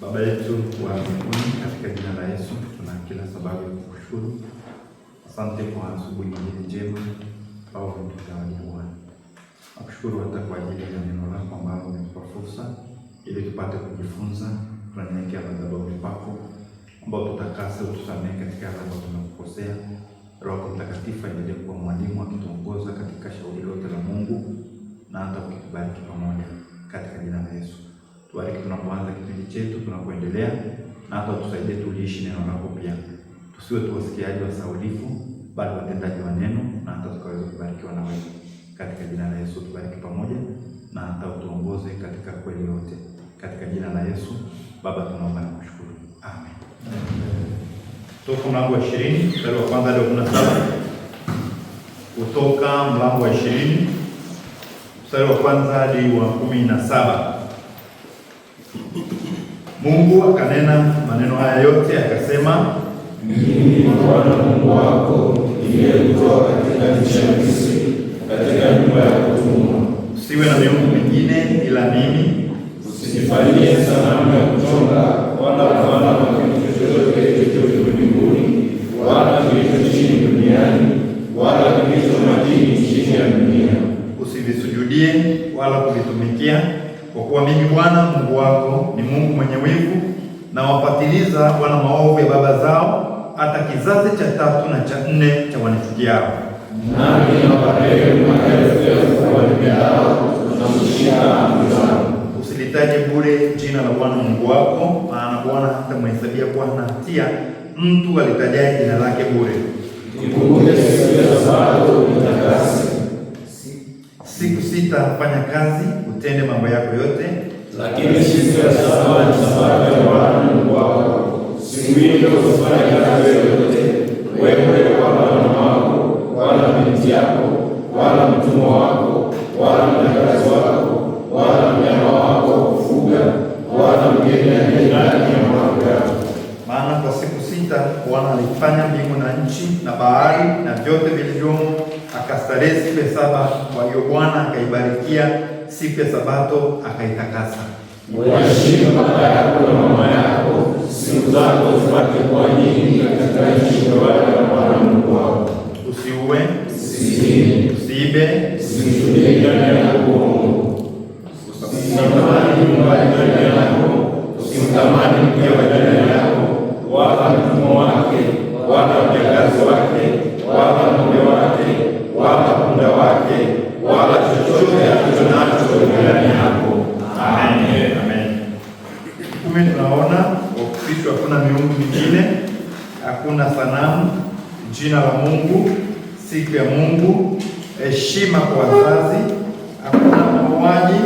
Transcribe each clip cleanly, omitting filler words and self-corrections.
Baba yetu wa mbinguni, katika jina la Yesu tuna kila sababu ya kukushukuru. Asante kwa asubuhi nyingine njema au mtawalia Bwana. Nakushukuru hata kwa ajili ya neno lako ambalo umetupa fursa ili tupate kujifunza. Tunanyenyekea madhabahuni pako ambao tutakase, utusamehe katika yale ambayo tumekukosea. Roho Mtakatifu aendelee kuwa mwalimu akituongoza katika shauri lote la Mungu na hata ukitubariki pamoja katika jina la Yesu. Tubariki tunapoanza kipindi chetu, tunapoendelea, na hata tusaidie tuliishi neno lako pia. Tusiwe tu wasikiaji wasaulifu, bali watendaji wa neno, na hata tukaweza kubarikiwa na wewe. Katika jina la Yesu tubariki pamoja, na hata utuongoze katika kweli yote. Katika jina la Yesu Baba tunaomba na kushukuru. Amen. Kutoka mlango wa 20, mstari wa kwanza hadi 17. Kutoka mlango wa 20, mstari wa kwanza hadi wa 17. Mungu akanena maneno haya yote akasema, mimi Bwana Mungu wako niliyekutoa katika nchi ya Misri, katika nyumba ya utumwa. Usiwe na miungu mingine ila mimi. Usifanyie sanamu ya kuchonga wala mfano wa kitu chochote kilicho mbinguni wala kilicho chini duniani wala kilicho majini chini ya dunia. Usivisujudie wala kuvitumikia, kwa kuwa mimi Bwana Mungu wako ni Mungu mwenye wivu, na wapatiliza wana maovu ya baba zao hata kizazi cha 3 na cha 4 cha wanichukiao. Nami nawarehemu maelfu ya wanipendao na kushika amri zangu. Usilitaje bure jina la Bwana Mungu wako, maana Bwana hatamhesabia kuwa na hatia mtu alitajaye jina lake bure. Ikumbuke siku ya Sabato uitakase. Siku 6 fanya kazi, utende mambo yako yote, lakini siku ya saba ni Sabato ya Bwana Mungu wako. Siku hiyo usifanye kazi yoyote, wewe wala mwana wako wala binti yako wala mtumwa wako wala mjakazi wako wala mnyama wako wa kufuga wala mgeni aliye ndani ya malango yako. Maana kwa siku 6 Bwana alifanya mbingu na nchi na bahari na vyote vilivyomo, akastarehe siku ya 7. Kwa hiyo Bwana akaibarikia siku ya Sabato akaitakasa. Waheshimu baba yako na mama yako, siku zako zipate kuwa nyingi katika nchi ya Bwana Mungu wako. Usiue, usiibe, usishuhudie jirani yako uongo, usitamani nyumba ya jirani yako, usimtamani mke wa jirani yako, wala mtumwa wake, wala mjakazi wake, wala ng'ombe wake, wala punda wake, wala chochote alicho nacho jirani yako. Amen. Amen. Tunaona Wakristo hakuna miungu mingine, hakuna sanamu, jina la Mungu, siku ya Mungu, heshima kwa wazazi, hakuna mauaji,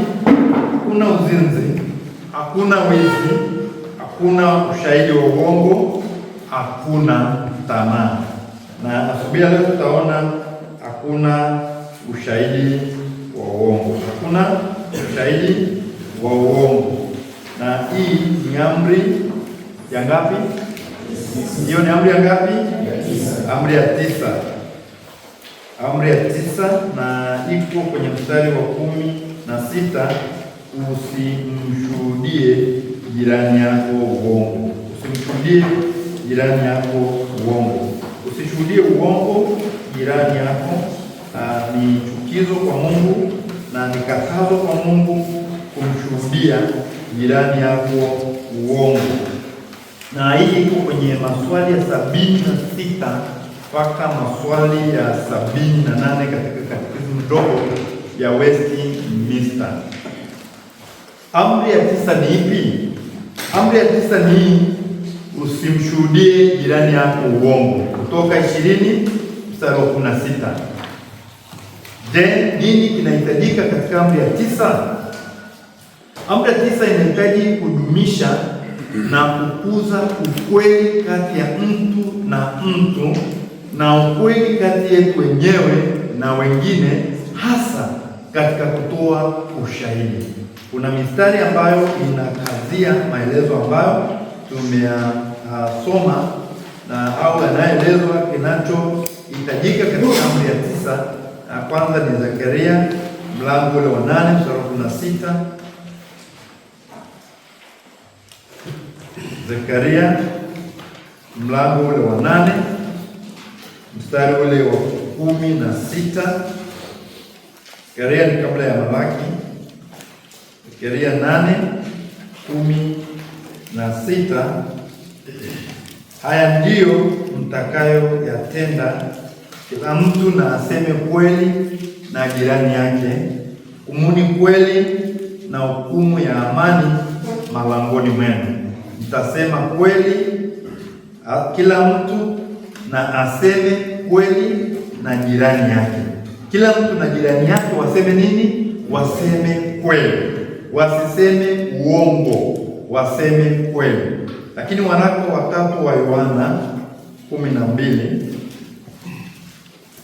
hakuna uzinzi, hakuna wizi, hakuna ushahidi wa uongo, hakuna tamaa. Na asubuhi leo tutaona hakuna ushahidi wa uongo, hakuna ushahidi wa uongo. Na hii ni amri ya ngapi? Hiyo ni amri ya ngapi? Amri ya 9. Amri ya 9, na iko kwenye mstari wa 16. Usimshuhudie jirani yako uongo. Usimshuhudie jirani yako uongo. Usishuhudie uongo jirani yako. Ni chukizo kwa Mungu na ni katazo kwa Mungu kumshuhudia jirani yako uongo. Na hii iko kwenye maswali ya 76 mpaka maswali ya 78 katika katekisimu ndogo ya Westminster. Amri ya 9 ni ipi? Amri ya 9 ni usimshuhudie jirani yako uongo. Kutoka 20 mstari wa 16. Je, nini kinahitajika katika amri ya 9? Amri ya 9 inahitaji kudumisha na kukuza ukweli kati ya mtu na mtu, na ukweli kati yetu wenyewe na wengine, hasa katika kutoa ushahidi. Kuna mistari ambayo inakazia maelezo ambayo tumeyasoma na au yanaelezwa kinachohitajika katika amri ya 9. Kwanza ni Zakaria mlango ule wa 8 mstari wa 16. Zekaria mlango ule wa 8 mstari ule wa 16. Zekaria ni kabla ya Malaki. Zekaria 8:16. Haya ndiyo mtakayo yatenda, kila mtu na aseme kweli na jirani yake, hukumuni kweli na hukumu ya amani malangoni mwenu. Mtasema kweli, kila mtu na aseme kweli na jirani yake. Kila mtu na jirani yake waseme nini? Waseme kweli, wasiseme uongo, waseme kweli. Lakini waraka wa 3 wa Yohana 12,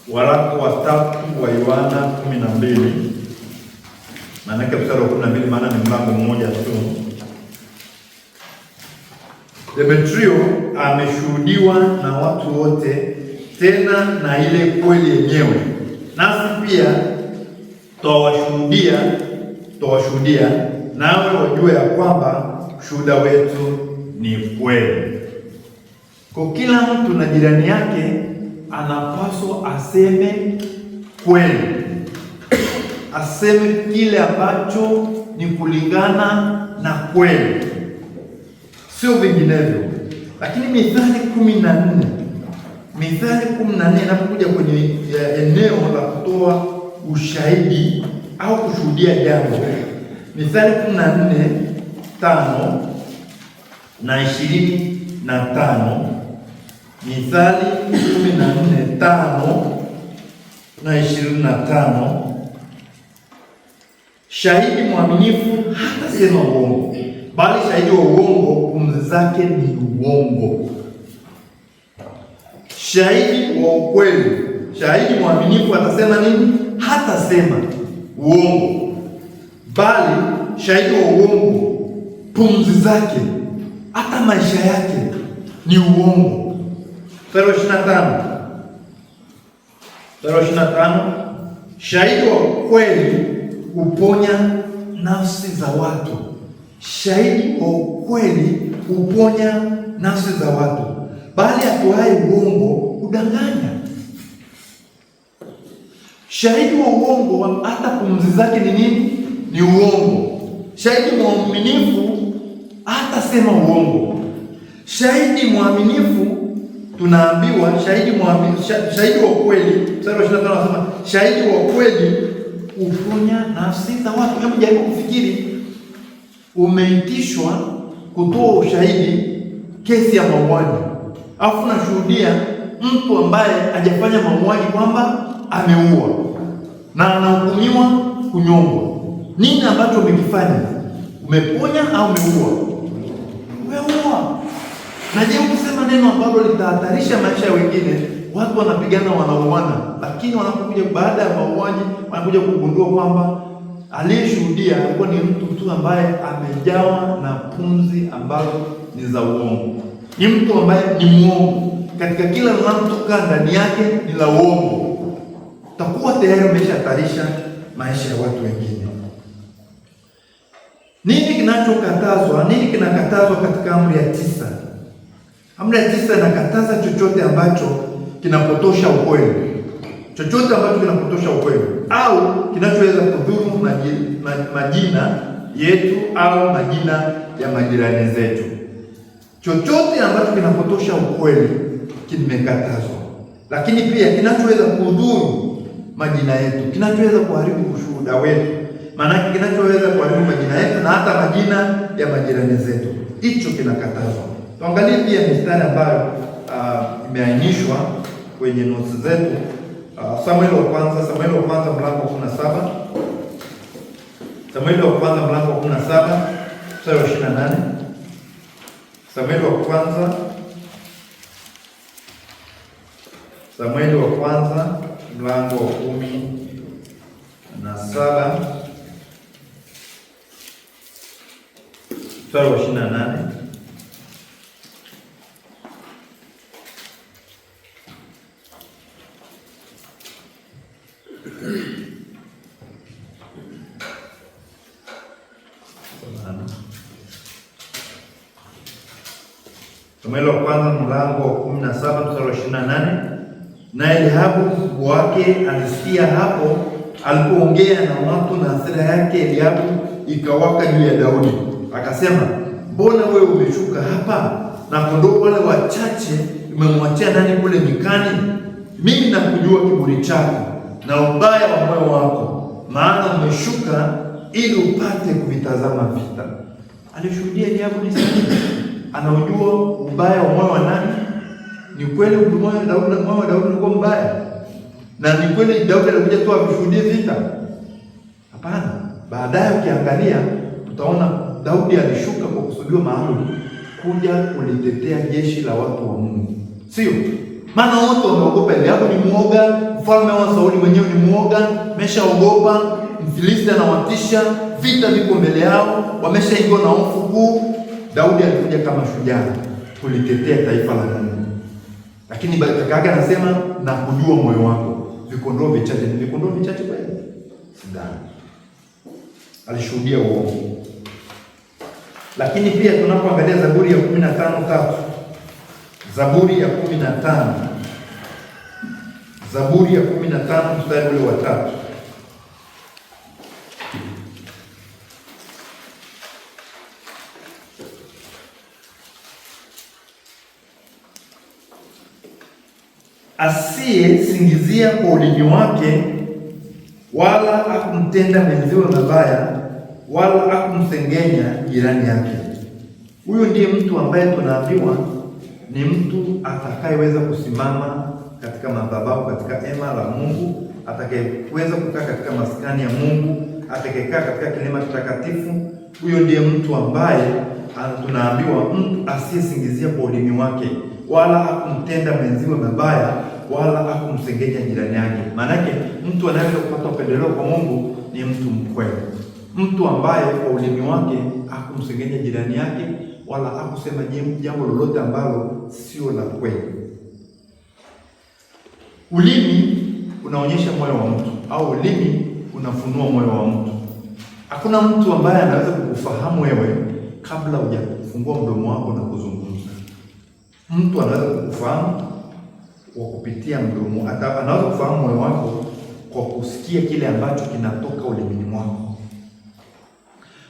waraka wa 3 wa Yohana 12, maana yake mstari wa 12, maana ni mlango mmoja tu. Demetrio ameshuhudiwa na watu wote, tena na ile kweli yenyewe. Nasi pia twawashuhudia, nawe wajue ya kwamba ushuhuda wetu ni kweli. Kwa kila mtu na jirani yake anapaswa aseme kweli, aseme kile ambacho ni kulingana na kweli, sio vinginevyo. Lakini Mithali 14 inapokuja kwenye eneo la kutoa ushahidi au kushuhudia jambo, Mithali 14:5 na 25, Mithali 14:5 na 25, shahidi mwaminifu hatasema uongo, bali shahidi wa uongo pumzi zake ni uongo. Shahidi wa ukweli, shahidi mwaminifu atasema nini? Hatasema uongo, bali shahidi wa uongo pumzi zake, hata maisha yake ni uongo. Mstari wa 25, shahidi wa kweli huponya nafsi za watu. Shahidi wa ukweli huponya nafsi za watu, bali atoaye uongo hudanganya. Shahidi wa uongo hata pumzi zake ni nini? Ni uongo. Shahidi mwaminifu hatasema uongo. Shahidi mwaminifu tunaambiwa, shahidi wa kweli, mstari wa 25 anasema shahidi wa kweli huponya nafsi za watu. Hebu jaribu kufikiri, umeitishwa kutoa ushahidi kesi ya mauaji, alafu nashuhudia mtu ambaye hajafanya mauaji kwamba ameua na anahukumiwa kunyongwa. Nini ambacho umekifanya? Umeponya au umeua? Umeua. Na je, kusema neno ambalo litahatarisha maisha ya wengine? Watu wanapigana, wanauana, lakini wanapokuja baada ya mauaji wanakuja kugundua kwamba aliyeshuhudia alikuwa ni mtu tu ambaye amejawa na pumzi ambazo ni za uongo. Ni mtu ambaye ni muongo, katika kila linalotoka ndani yake ni la uongo. Utakuwa tayari umeshahatarisha maisha ya watu wengine. Nini kinachokatazwa? Nini kinakatazwa katika amri ya 9? Amri ya 9 inakataza chochote ambacho kinapotosha ukweli, chochote ambacho kinapotosha ukweli au kinachoweza kudhuru majina yetu au majina ya majirani zetu. Chochote ambacho kinapotosha ukweli kimekatazwa, lakini pia kinachoweza kudhuru majina yetu, kinachoweza kuharibu ushuhuda wetu, maana kinachoweza kuharibu majina yetu na hata majina ya majirani zetu, hicho kinakatazwa. Tuangalie pia mistari ambayo imeainishwa kwenye notes zetu. Samueli wa kwanza mlango wa 17. Samueli wa kwanza mlango wa 17 mstari wa 28. Samueli wa kwanza mlango wa 17 mstari wa 28. Samueli wa kwanza mlango wa 17 mstari wa 28. Naye Eliabu mkubwa wake alisikia hapo alipoongea na watu, na hasira yake Eliabu ikawaka juu ya Daudi, akasema, mbona wewe umeshuka hapa, na kondoo wale wachache umemwachia nani kule nyikani? Mimi nakujua kiburi chako na ubaya wa moyo wako, maana umeshuka ili upate kuvitazama vita. Alishuhudia Eliabu ni sahihi, anaujua ubaya wa moyo wa nani? Ni kweli moyo wa Daudi ulikuwa mbaya, na ni kweli Daudi alikuja tu akushuhudie vita? Hapana. Baadaye ukiangalia utaona Daudi alishuka kwa kusudiwa maalum kuja kulitetea jeshi la watu wa Mungu, sio? Maana wote wameogopa. Eliabu ni muoga, mfalme wa Sauli mwenyewe ni muoga, ameshaogopa, Mfilisti anawatisha, vita viko mbele yao, wameshaingiwa na hofu kuu. Daudi alikuja kama shujaa kulitetea taifa la Mungu. Lakini kaka yake anasema, na kujua moyo wako, vikondoo vichache. Ni vikondoo vichache kweli? Sidhani. Alishuhudia uongo. Lakini pia tunapoangalia Zaburi ya 15:3, Zaburi ya 15, Zaburi ya 15 mstari ule wa 3. Asiye singizia kwa ulimi wake, wala hakumtenda mwenziwe mabaya, wala hakumsengenya jirani yake. Huyu ndiye mtu ambaye tunaambiwa ni mtu atakayeweza kusimama katika madhabahu, katika hema la Mungu, atakayeweza kukaa katika maskani ya Mungu, atakayekaa katika kilima kitakatifu. Huyo ndiye mtu ambaye tunaambiwa mtu asiyesingizia kwa ulimi wake, wala hakumtenda mwenziwe mabaya, wala hakumsengenya jirani yake. Maana yake mtu anayeweza kupata upendeleo kwa Mungu ni mtu mkweli, mtu ambaye kwa ulimi wake hakumsengenya jirani yake, wala hakusema jambo lolote ambalo sio la kweli. Ulimi unaonyesha moyo wa mtu, au ulimi unafunua moyo wa mtu. Hakuna mtu ambaye anaweza kukufahamu wewe kabla hujafungua mdomo wako na kuzungumza. Mtu anaweza kukufahamu kwa kupitia mdomo, anaweza kufahamu moyo wako kwa kusikia kile ambacho kinatoka ulimini mwako.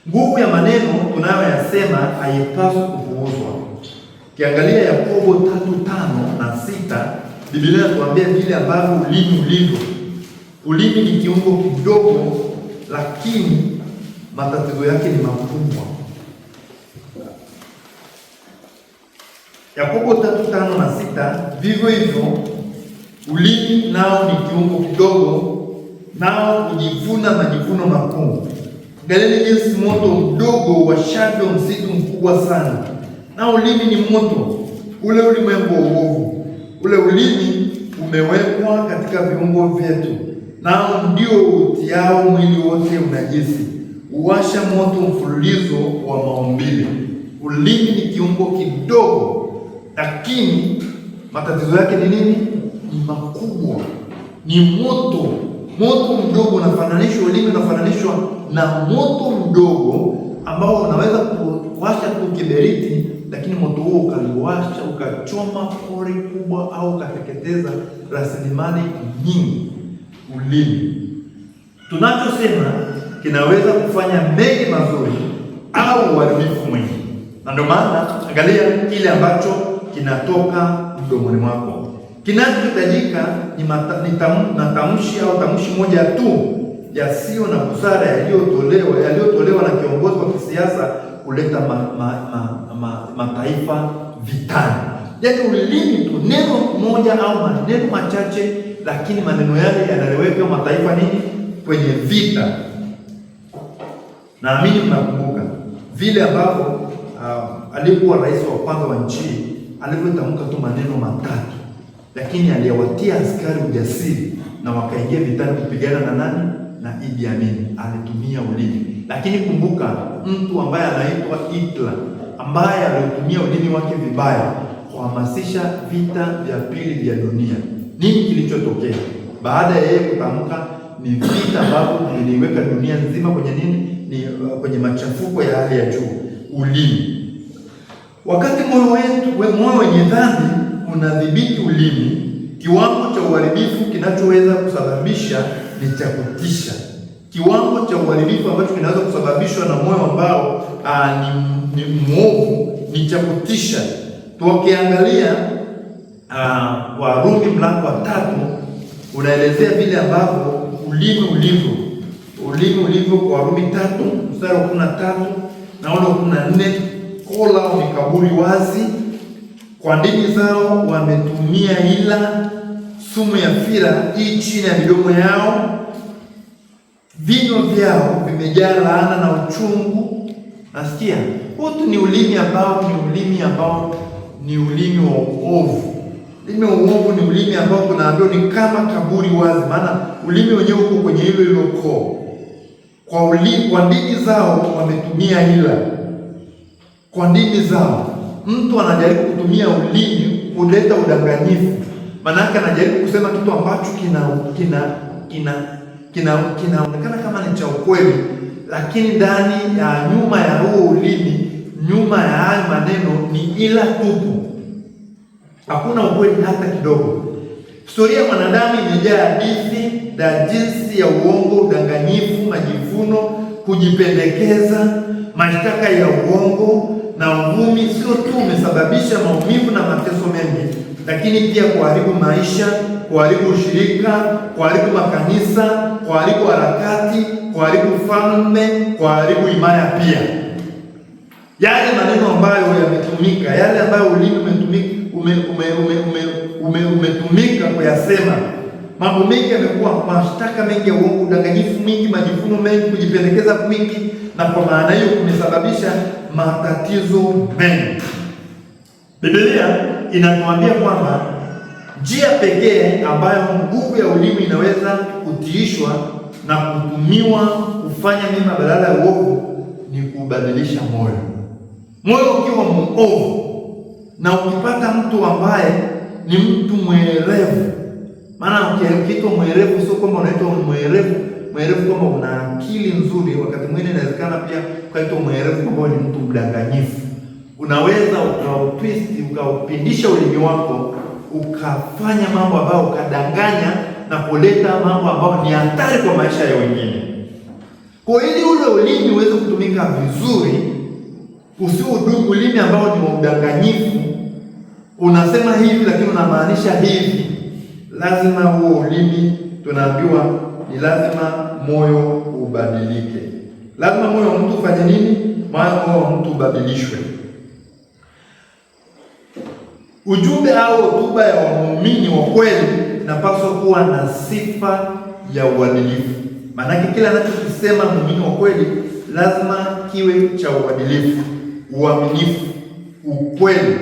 Nguvu ya maneno tunayoyasema haipaswi kupuuzwa. Kiangalia Yakobo 3:5 na 6, Biblia inatuambia vile ambavyo ulimi ulivyo. Ulimi ni kiungo kidogo, lakini matatizo yake ni makubwa. Yakobo 3:5 na 6, vivyo hivyo ulimi nao ni kiungo kidogo, nao hujivuna majivuno makuu. Angalieni jinsi moto mdogo washavyo msitu mkubwa sana. Nao ulimi ni moto, ule ulimwengu wa uovu. Ule ulimi umewekwa katika viungo vyetu, nao ndio utiao mwili wote unajisi, uwasha moto mfululizo wa maumbile. Ulimi ni kiungo kidogo, lakini matatizo yake ni nini? Ni makubwa, ni moto. Moto mdogo unafananishwa, ulimi unafananishwa na moto mdogo ambao unaweza kuwasha tu kiberiti, lakini moto huo ukaliwasha, ukachoma pori kubwa, au ukateketeza rasilimali nyingi. Ulimi tunachosema kinaweza kufanya mengi mazuri au uharibifu mwingi, na ndio maana angalia kile ambacho kinatoka mdomoni mwako. Kinachohitajika ni tamshi au tamshi moja tu yasiyo na busara yaliyotolewa na kiongozi wa kisiasa kuleta mataifa vitani. Yaani ulimi tu, neno moja au maneno machache, lakini maneno yale yanaleweka mataifa nini? Kwenye vita. Naamini mnakumbuka vile ambavyo alikuwa rais wa kwanza wa nchi alivyotamka tu maneno matatu, lakini aliwatia askari ujasiri na wakaingia vitani kupigana na nani? Na Idi Amin. Alitumia ulimi. Lakini kumbuka, mtu ambaye anaitwa Hitler ambaye alitumia ulimi wake vibaya kuhamasisha vita vya pili vya dunia. Nini kilichotokea baada ya yeye kutamka? Ni vita ambavyo viliweka dunia nzima kwenye nini? Ni kwenye machafuko ya hali ya juu. Ulimi. Wakati moyo wenye dhambi unadhibiti ulimi, kiwango cha uharibifu kinachoweza kusababisha ni cha kutisha. Kiwango cha uharibifu ambacho kinaweza kusababishwa na moyo ambao ni mwovu ni cha kutisha. Tukiangalia Warumi mlango wa 3 unaelezea vile ambavyo ulimi ulivyo kwa Warumi 3 mstari wa 13 na ule wa 14. Koo lao ni kaburi wazi, kwa ndimi zao wametumia ila, sumu ya fira hii chini ya midomo yao, vinywa vyao vimejaa laana na uchungu. Nasikia hutu ni ulimi ambao ni ulimi wa uovu. Ulimi wa uovu ni ulimi ambao tunaambiwa ni kama kaburi wazi, maana ulimi wenyewe uko kwenye hilo koo. Kwa ndimi zao wametumia ila. Kwa ndimi zao, mtu anajaribu kutumia ulimi kuleta udanganyifu. Maana anajaribu kusema kitu ambacho kinaonekana kama ni cha ukweli, lakini ndani ya nyuma ya huo ulimi, nyuma ya haya maneno ni ila tupu. Hakuna ukweli hata kidogo. Historia ya mwanadamu imejaa hadithi na jinsi ya uongo, udanganyifu, majivuno, kujipendekeza, mashtaka ya uongo na uvumi. Sio tu umesababisha maumivu na mateso mengi, lakini pia kuharibu maisha, kuharibu ushirika, kuharibu makanisa, kuharibu harakati, kuharibu falme, kuharibu imaya pia. Yale maneno ambayo yametumika, yale ambayo ulimi umetumika kuyasema, mambo mengi yamekuwa, mashtaka mengi ya uongo, udanganyifu mingi, majivuno mengi, kujipendekeza kwingi, na kwa maana hiyo kumesababisha matatizo mengi. Biblia inatuambia kwamba njia pekee ambayo nguvu ya ulimi inaweza kutiishwa na kutumiwa kufanya mema badala ya uovu ni kubadilisha moyo. Moyo ukiwa muovu, na ukipata mtu ambaye ni mtu mwerevu, maana ukiitwa mwerevu sio kwamba unaitwa mwerevu kwamba una akili nzuri. Wakati mwingine inawezekana pia ukaitwa mwerevu kwamba ni mtu mdanganyifu. Unaweza ukautwist, ukaupindisha ulimi wako, ukafanya mambo ambayo ukadanganya na kuleta mambo ambayo ni hatari kwa maisha ya wengine. Kwa ili ule ulimi uweze kutumika vizuri, usiudumu ulimi ambao ni wa udanganyifu, unasema hivi lakini unamaanisha hivi, lazima huo ulimi, tunaambiwa ni lazima moyo ubadilike. Lazima moyo wa mtu ufanye nini? Moyo wa mtu ubadilishwe. Ujumbe au hotuba ya waumini wa kweli inapaswa kuwa na sifa ya uadilifu. Maana kila anachokisema muumini wa kweli lazima kiwe cha uadilifu, uaminifu, ukweli,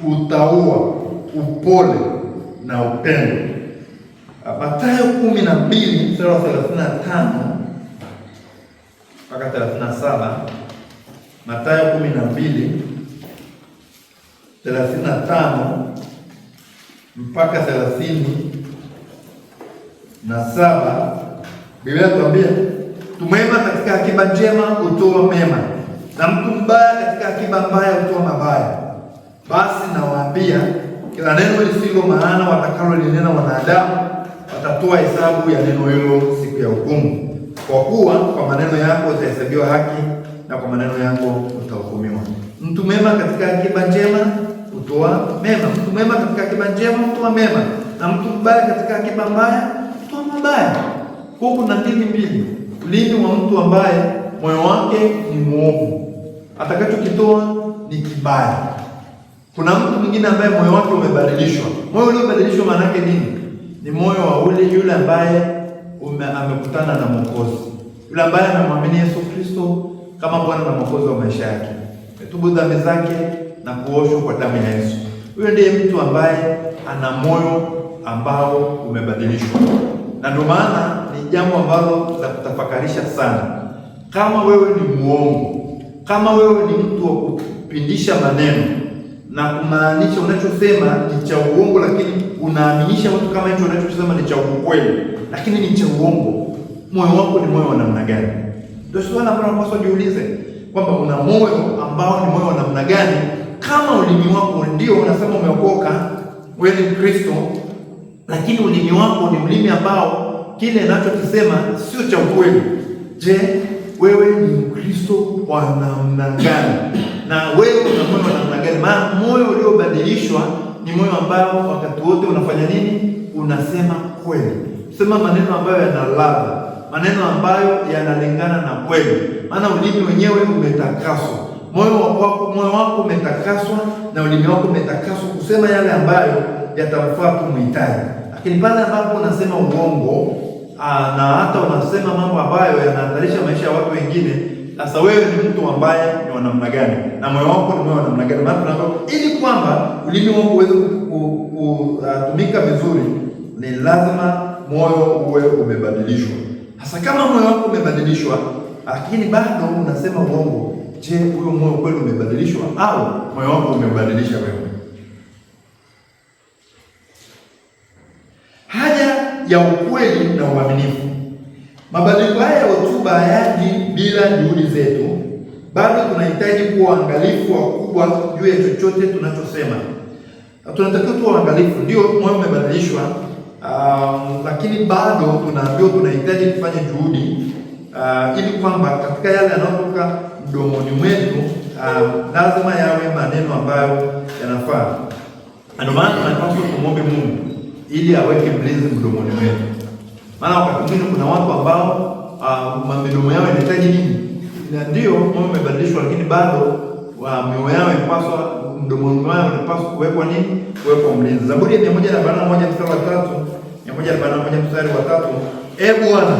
utauwa, upole na upendo. Mathayo 12 mstari wa 35 mpaka 37. Mathayo 12:35 mpaka 37. Biblia inatuambia mtu mwema katika akiba njema hutoa mema, na mtu mbaya katika akiba mbaya hutoa mabaya. Basi nawaambia, kila neno lisilo maana watakalolinena wanadamu watatoa hesabu ya neno hilo siku ya hukumu. Kwa kuwa kwa maneno yako utahesabiwa haki, na kwa maneno yako utahukumiwa. Mtu mwema katika akiba njema hutoa mema, mtu mwema katika akiba njema hutoa mema, na mtu mbaya katika akiba mbaya hutoa mabaya. Huku na ndimi mbili, ulimi wa mtu ambaye moyo wake ni mwovu, atakachokitoa ni kibaya. Kuna mtu mwingine ambaye moyo wake umebadilishwa. Moyo uliobadilishwa maana yake nini? Ni moyo wa yule ambaye amekutana na Mwokozi, yule ambaye amemwamini Yesu Kristo kama Bwana na Mwokozi wa maisha yake, ametubu dhambi zake na kuoshwa kwa damu ya Yesu. Huyo ndiye mtu ambaye ana moyo ambao umebadilishwa. Na ndio maana ni jambo ambalo la kutafakarisha sana. Kama wewe ni muongo, kama wewe ni mtu wa kupindisha maneno na kumaanisha unachosema ni cha uongo, lakini unaaminisha watu kama hicho unachosema ni cha ukweli, lakini ni cha uongo, moyo wako ni moyo wa namna gani? Ndio swali ambalo unapaswa jiulize, kwamba una moyo ambao ni moyo wa namna gani kama ulimi wako ndio unasema umeokoka, wewe ni Kristo, lakini ulimi wako ni ulimi ambao kile anachokisema sio cha ukweli, je, wewe ni Mkristo wa namna gani? Na wewe una moyo wa namna gani? Maana moyo uliobadilishwa ni moyo ambao wakati wote unafanya nini? Unasema kweli, sema maneno ambayo yana ladha, maneno ambayo yanalingana na kweli. Maana ulimi wenyewe umetakaswa, moyo wako umetakaswa na ulimi wako umetakaswa kusema yale ambayo yatamfaa tu mhitaji. Lakini pale ambapo unasema uongo na hata unasema mambo ambayo yanahatarisha maisha ya watu wengine, sasa wewe ni mtu ambaye ni wa namna gani? Na moyo wako ni moyo wa namna gani? Maana ili kwamba ulimi wako uweze kutumika vizuri, ni lazima moyo uwe umebadilishwa. Sasa kama moyo wako umebadilishwa, lakini bado unasema uongo, je, huyo moyo kweli umebadilishwa au moyo wako umebadilisha wewe? Haja ya ukweli na uaminifu. Mabadiliko haya ya hotuba hayaji bila juhudi zetu. Bado tunahitaji kuwa waangalifu wakubwa juu ya chochote tunachosema. Tunatakiwa tuwe waangalifu. Ndio moyo umebadilishwa, lakini bado tunaambiwa tunahitaji kufanya juhudi ili kwamba katika yale yanayotoka mdomoni mwetu lazima yawe maneno ambayo yanafaa. Ndio maana tunapaswa kumwombe Mungu ili aweke mlinzi mdomoni mwetu. Maana wakati mwingine kuna watu ambao midomo yao inahitaji nini? Na ndio moyo umebadilishwa, lakini bado mioyo yao inapaswa, mdomoni wao inapaswa kuwekwa nini? Kuwekwa mlinzi. Zaburi ya 141 mstari wa 3, 141 mstari wa 3, Bwana,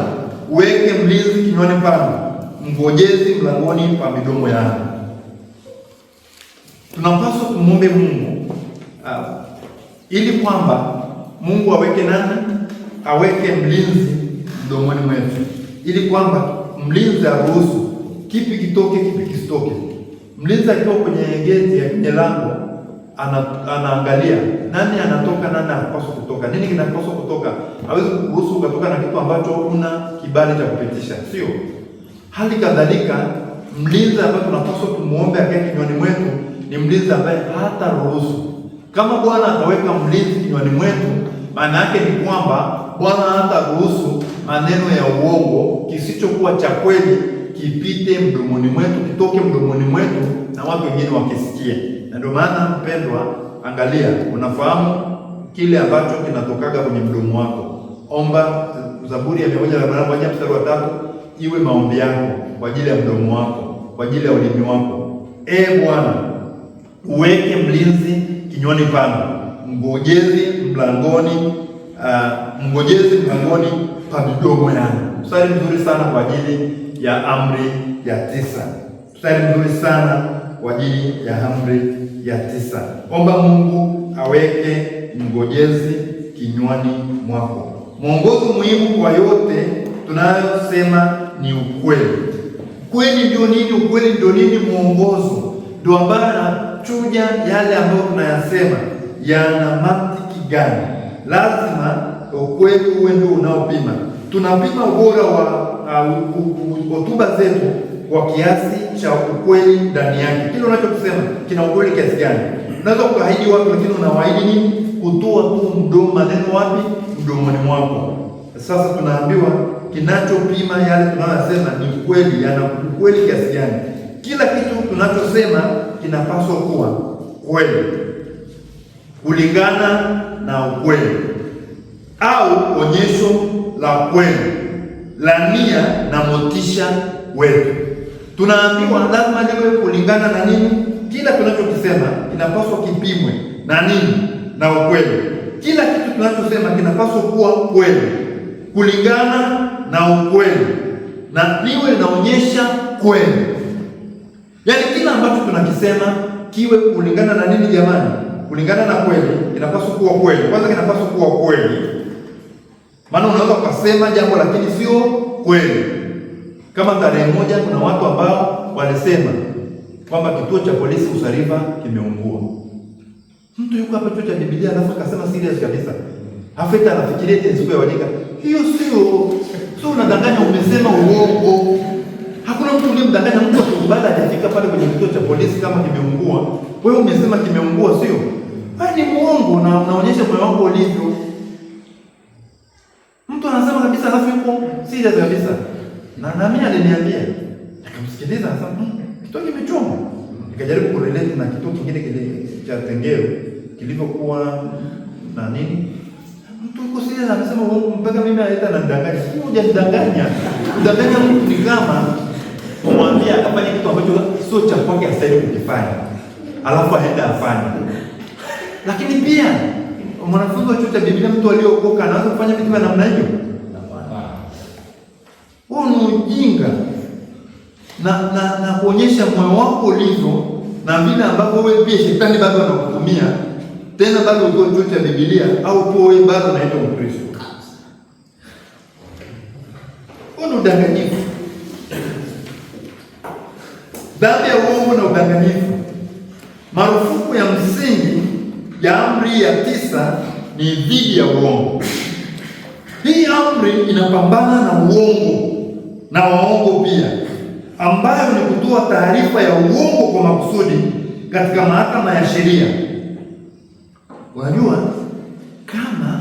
uweke mlinzi kinywani pangu, mngojezi mlangoni pa midomo yangu. Tunapaswa kumwombe Mungu ili kwamba Mungu aweke nani? Aweke mlinzi mdomoni mwetu, ili kwamba mlinzi aruhusu kipi kitoke, kipi kisitoke. Mlinzi akiwa kwenye geti ya kwenye lango anaangalia nani anatoka, nani anapaswa kutoka, nini kinapaswa kutoka. Hawezi kuruhusu ukatoka na kitu ambacho huna kibali cha kupitisha, sio? Hali kadhalika mlinzi ambaye tunapaswa tumuombe akae kinywani mwetu ni mlinzi ambaye hata ruhusu. Kama Bwana ataweka mlinzi kinywani mwetu, maana yake ni kwamba Bwana hata ruhusu maneno ya uongo kisichokuwa cha kweli kipite mdomoni mwetu, kitoke mdomoni mwetu na watu wengine wakisikia. Na ndio maana mpendwa, angalia, unafahamu kile ambacho kinatokaga kwenye mdomo wako. Omba Zaburi ya 141 mstari wa 3 iwe maombi yako kwa ajili ya mdomo wako, kwa ajili ya ulimi wako. Bwana, uweke mlinzi kinywani pangu, mngojezi mlangoni pa midomo yangu. Mstari mzuri sana kwa ajili ya amri ya 9. Mstari mzuri sana kwa ajili ya amri ya 9. Omba Mungu aweke mngojezi kinywani mwako. Mwongozo muhimu kwa yote tunayosema ni ukweli. Ukweli ndio nini? Ukweli ndio nini? Mwongozo ndio ambayo anachuja yale ambayo tunayasema yana mantiki gani. Lazima ukweli uwe ndio unaopima. Tunapima ubora wa hotuba zetu kwa kiasi cha ukweli ndani yake. Kile unachokisema kina ukweli kiasi gani? Unaweza kuahidi watu, lakini unawaahidi nini? Kutoa tu maneno wapi? Mdomoni mwako. Sasa tunaambiwa kinachopima yale tunayosema ni ukweli, yana ukweli kiasi gani. Kila kitu tunachosema kinapaswa kuwa kweli, kulingana na ukweli, au onyesho la kweli la nia na motisha wetu. Tunaambiwa lazima liwe kulingana na nini? Kila tunachokisema kinapaswa kipimwe na nini? Na ukweli. Kila kitu tunachosema kinapaswa kuwa kweli, kulingana na ukweli, na liwe linaonyesha kweli. Yaani kila ambacho tunakisema kiwe kulingana na nini jamani? Kulingana na kweli. Kinapaswa kuwa kweli. Kwanza kinapaswa kuwa kweli. Maana unaweza ukasema jambo lakini sio kweli. Kama tarehe moja kuna watu ambao walisema kwamba kituo cha polisi Usariva kimeungua. Mtu yuko hapa chuo cha Biblia alafu akasema serious kabisa. Hafeta anafikiria eti siku ya wajika. Hiyo sio unadanganya, umesema uongo. Hakuna Hakuna mtu uliyemdanganya mtu baada hajafika pale kwenye kituo cha polisi kama kimeungua. Wewe umesema kimeungua, sio? Wewe ni muongo na unaonyesha moyo wako ulivyo. Mtu anasema kabisa alafu yuko serious kabisa. Na mimi aliniambia, nikamsikiliza sasa, kituo kimechomwa. Nikajaribu kurelate na kituo kingine kile cha Tengeo kilivyokuwa na nini. Mtu uko serious anasema mpaka mimi aita na ndanganya. Sio hujadanganya. Kudanganya mtu ni kama kumwambia akafanya kitu ambacho sio cha kwake astahili kukifanya. Alafu aenda afanye. Lakini pia mwanafunzi wa chuo cha Biblia, mtu aliyeokoka anaweza kufanya vitu vya namna hiyo? Huo ni ujinga na kuonyesha moyo wako ulivyo na vile ambavyo wewe pia shetani bado anakutumia tena bado uko chuo cha Biblia au kwa wewe bado unaitwa Mkristo. Huo ni udanganyifu. Dhambi ya uongo na udanganyifu. Marufuku ya msingi ya amri ya 9 ni dhidi ya uongo. Hii amri inapambana na uongo na waongo pia, ambayo ni kutoa taarifa ya uongo kwa makusudi katika mahakama ya sheria. Unajua, kama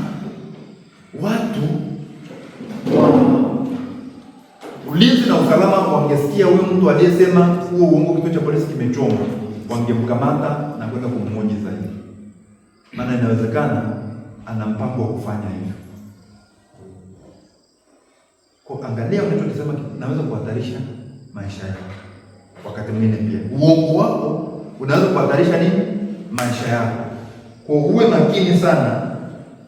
watu wa ulinzi na usalama wangesikia huyu mtu aliyesema huo uongo kituo cha polisi kimechomwa, wangemkamata na kwenda kumhoji zaidi. Maana inawezekana ana mpango wa kufanya hivyo. Kwa angalia unachosema naweza kuhatarisha maisha yako. Wakati mwingine pia uongo wako unaweza kuhatarisha nini? Maisha yako. Kwa uwe makini sana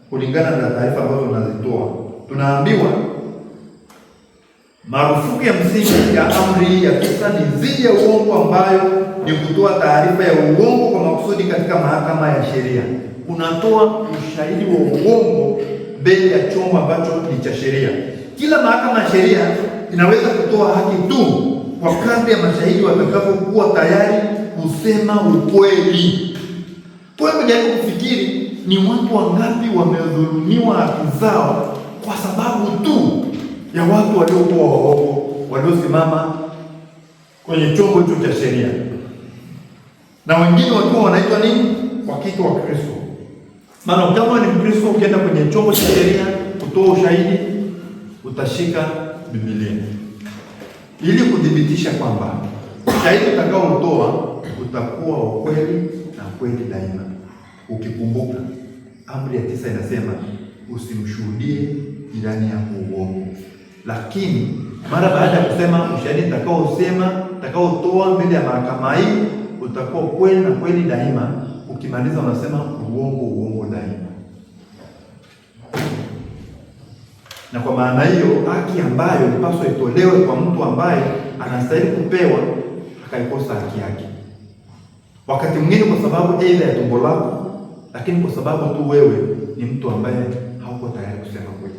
kulingana na taarifa ambazo unazitoa. Tunaambiwa marufuku ya msingi ya amri ya 9 ni dhidi ya uongo, ambayo ni kutoa taarifa ya uongo kwa makusudi katika mahakama ya sheria. Unatoa ushahidi wa uongo mbele ya chombo ambacho ni cha sheria. Kila mahakama ya sheria inaweza kutoa haki tu kwa kadri ya mashahidi watakapokuwa tayari kusema ukweli. Kwa hiyo jaribu kufikiri ni watu wangapi wamedhulumiwa haki zao kwa sababu tu ya watu waliokuwa waongo, waliosimama kwenye chombo hicho cha sheria, na wengine wakiwa wanaitwa nini? Wakati wa Kristo. Maana kama ni Mkristo ukienda kwenye chombo cha sheria kutoa ushahidi, utashika Biblia ili kudhibitisha kwamba ushahidi utakaotoa utakuwa ukweli na kweli daima. Ukikumbuka amri ya 9 inasema usimshuhudie jirani yako uongo. Lakini mara baada ya kusema ushahidi utakaotoa mbele ya mahakama hii utakuwa kweli na kweli daima, ukimaliza unasema uongo daima. Na kwa maana hiyo haki ambayo inapaswa itolewe kwa mtu ambaye anastahili kupewa akaikosa haki yake, wakati mwingine kwa sababu aidha ya tumbo lako, lakini kwa sababu tu wewe ni mtu ambaye hauko tayari kusema kweli.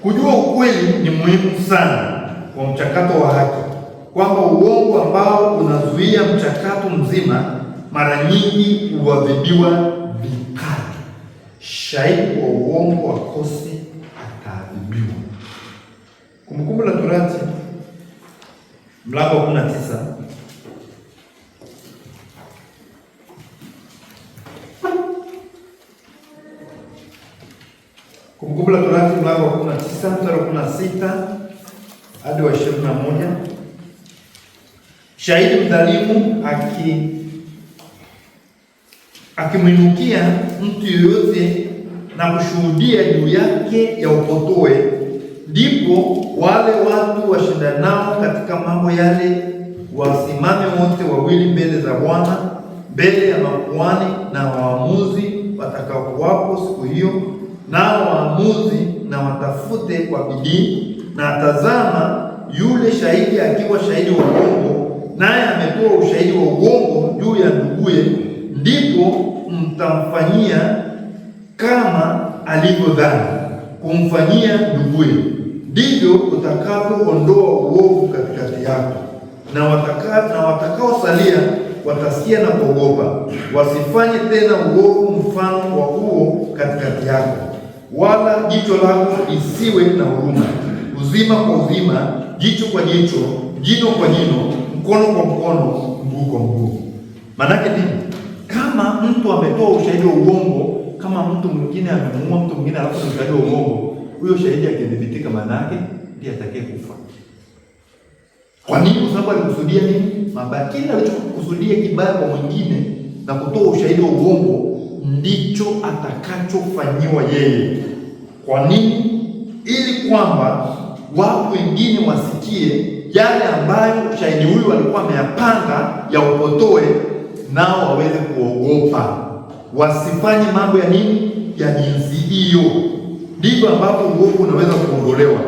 Kujua ukweli ni muhimu sana kwa mchakato wa haki, kwamba uongo ambao unazuia mchakato mzima mara nyingi huadhibiwa vikali. Shahidi wa uongo akosi ataadhibiwa. Kumbukumbu la Torati mlango wa 19 Kumbukumbu la Torati mlango wa 19 mstari wa 16 hadi wa 21. Shahidi mdhalimu akimwinukia mtu yoyote na kushuhudia juu yake ya upotoe, ndipo wale watu washindanao katika mambo yale wasimame wote wawili mbele za Bwana, mbele ya makuhani na waamuzi watakaokuwapo siku hiyo. Nao waamuzi na watafute kwa bidii, na tazama, yule shahidi akiwa shahidi wa uongo, naye ametoa ushahidi wa uongo juu ya nduguye, ndipo mtamfanyia kama alivyodhani kumfanyia nduguye. Ndivyo utakavyoondoa uovu katikati yako, na watakaosalia watasikia na kuogopa, wasifanye tena uovu mfano wa huo katikati yako, wala jicho lako lisiwe na huruma. Uzima kwa uzima, jicho kwa jicho, jino kwa jino, mkono kwa mkono, mguu kwa mguu. Maanake nini? Kama mtu ametoa ushahidi wa uongo, kama mtu mwingine amemuua mtu mwingine alafu ni ushahidi wa uongo, huyo shahidi akidhibitika, maanake ndiye atakaye kufa. Kwa nini? Kwa sababu alikusudia nini? Mabaya. Kile alichokusudia kibaya kwa mwingine na kutoa ushahidi wa uongo ndicho atakachofanyiwa yeye. Kwa nini? Ili kwamba watu wengine wasikie yale ambayo shahidi huyu alikuwa ameyapanga ya upotoe, nao waweze kuogopa, wasifanye mambo ya nini, ya jinsi hiyo. Ndivyo ambapo uovu unaweza kuondolewa.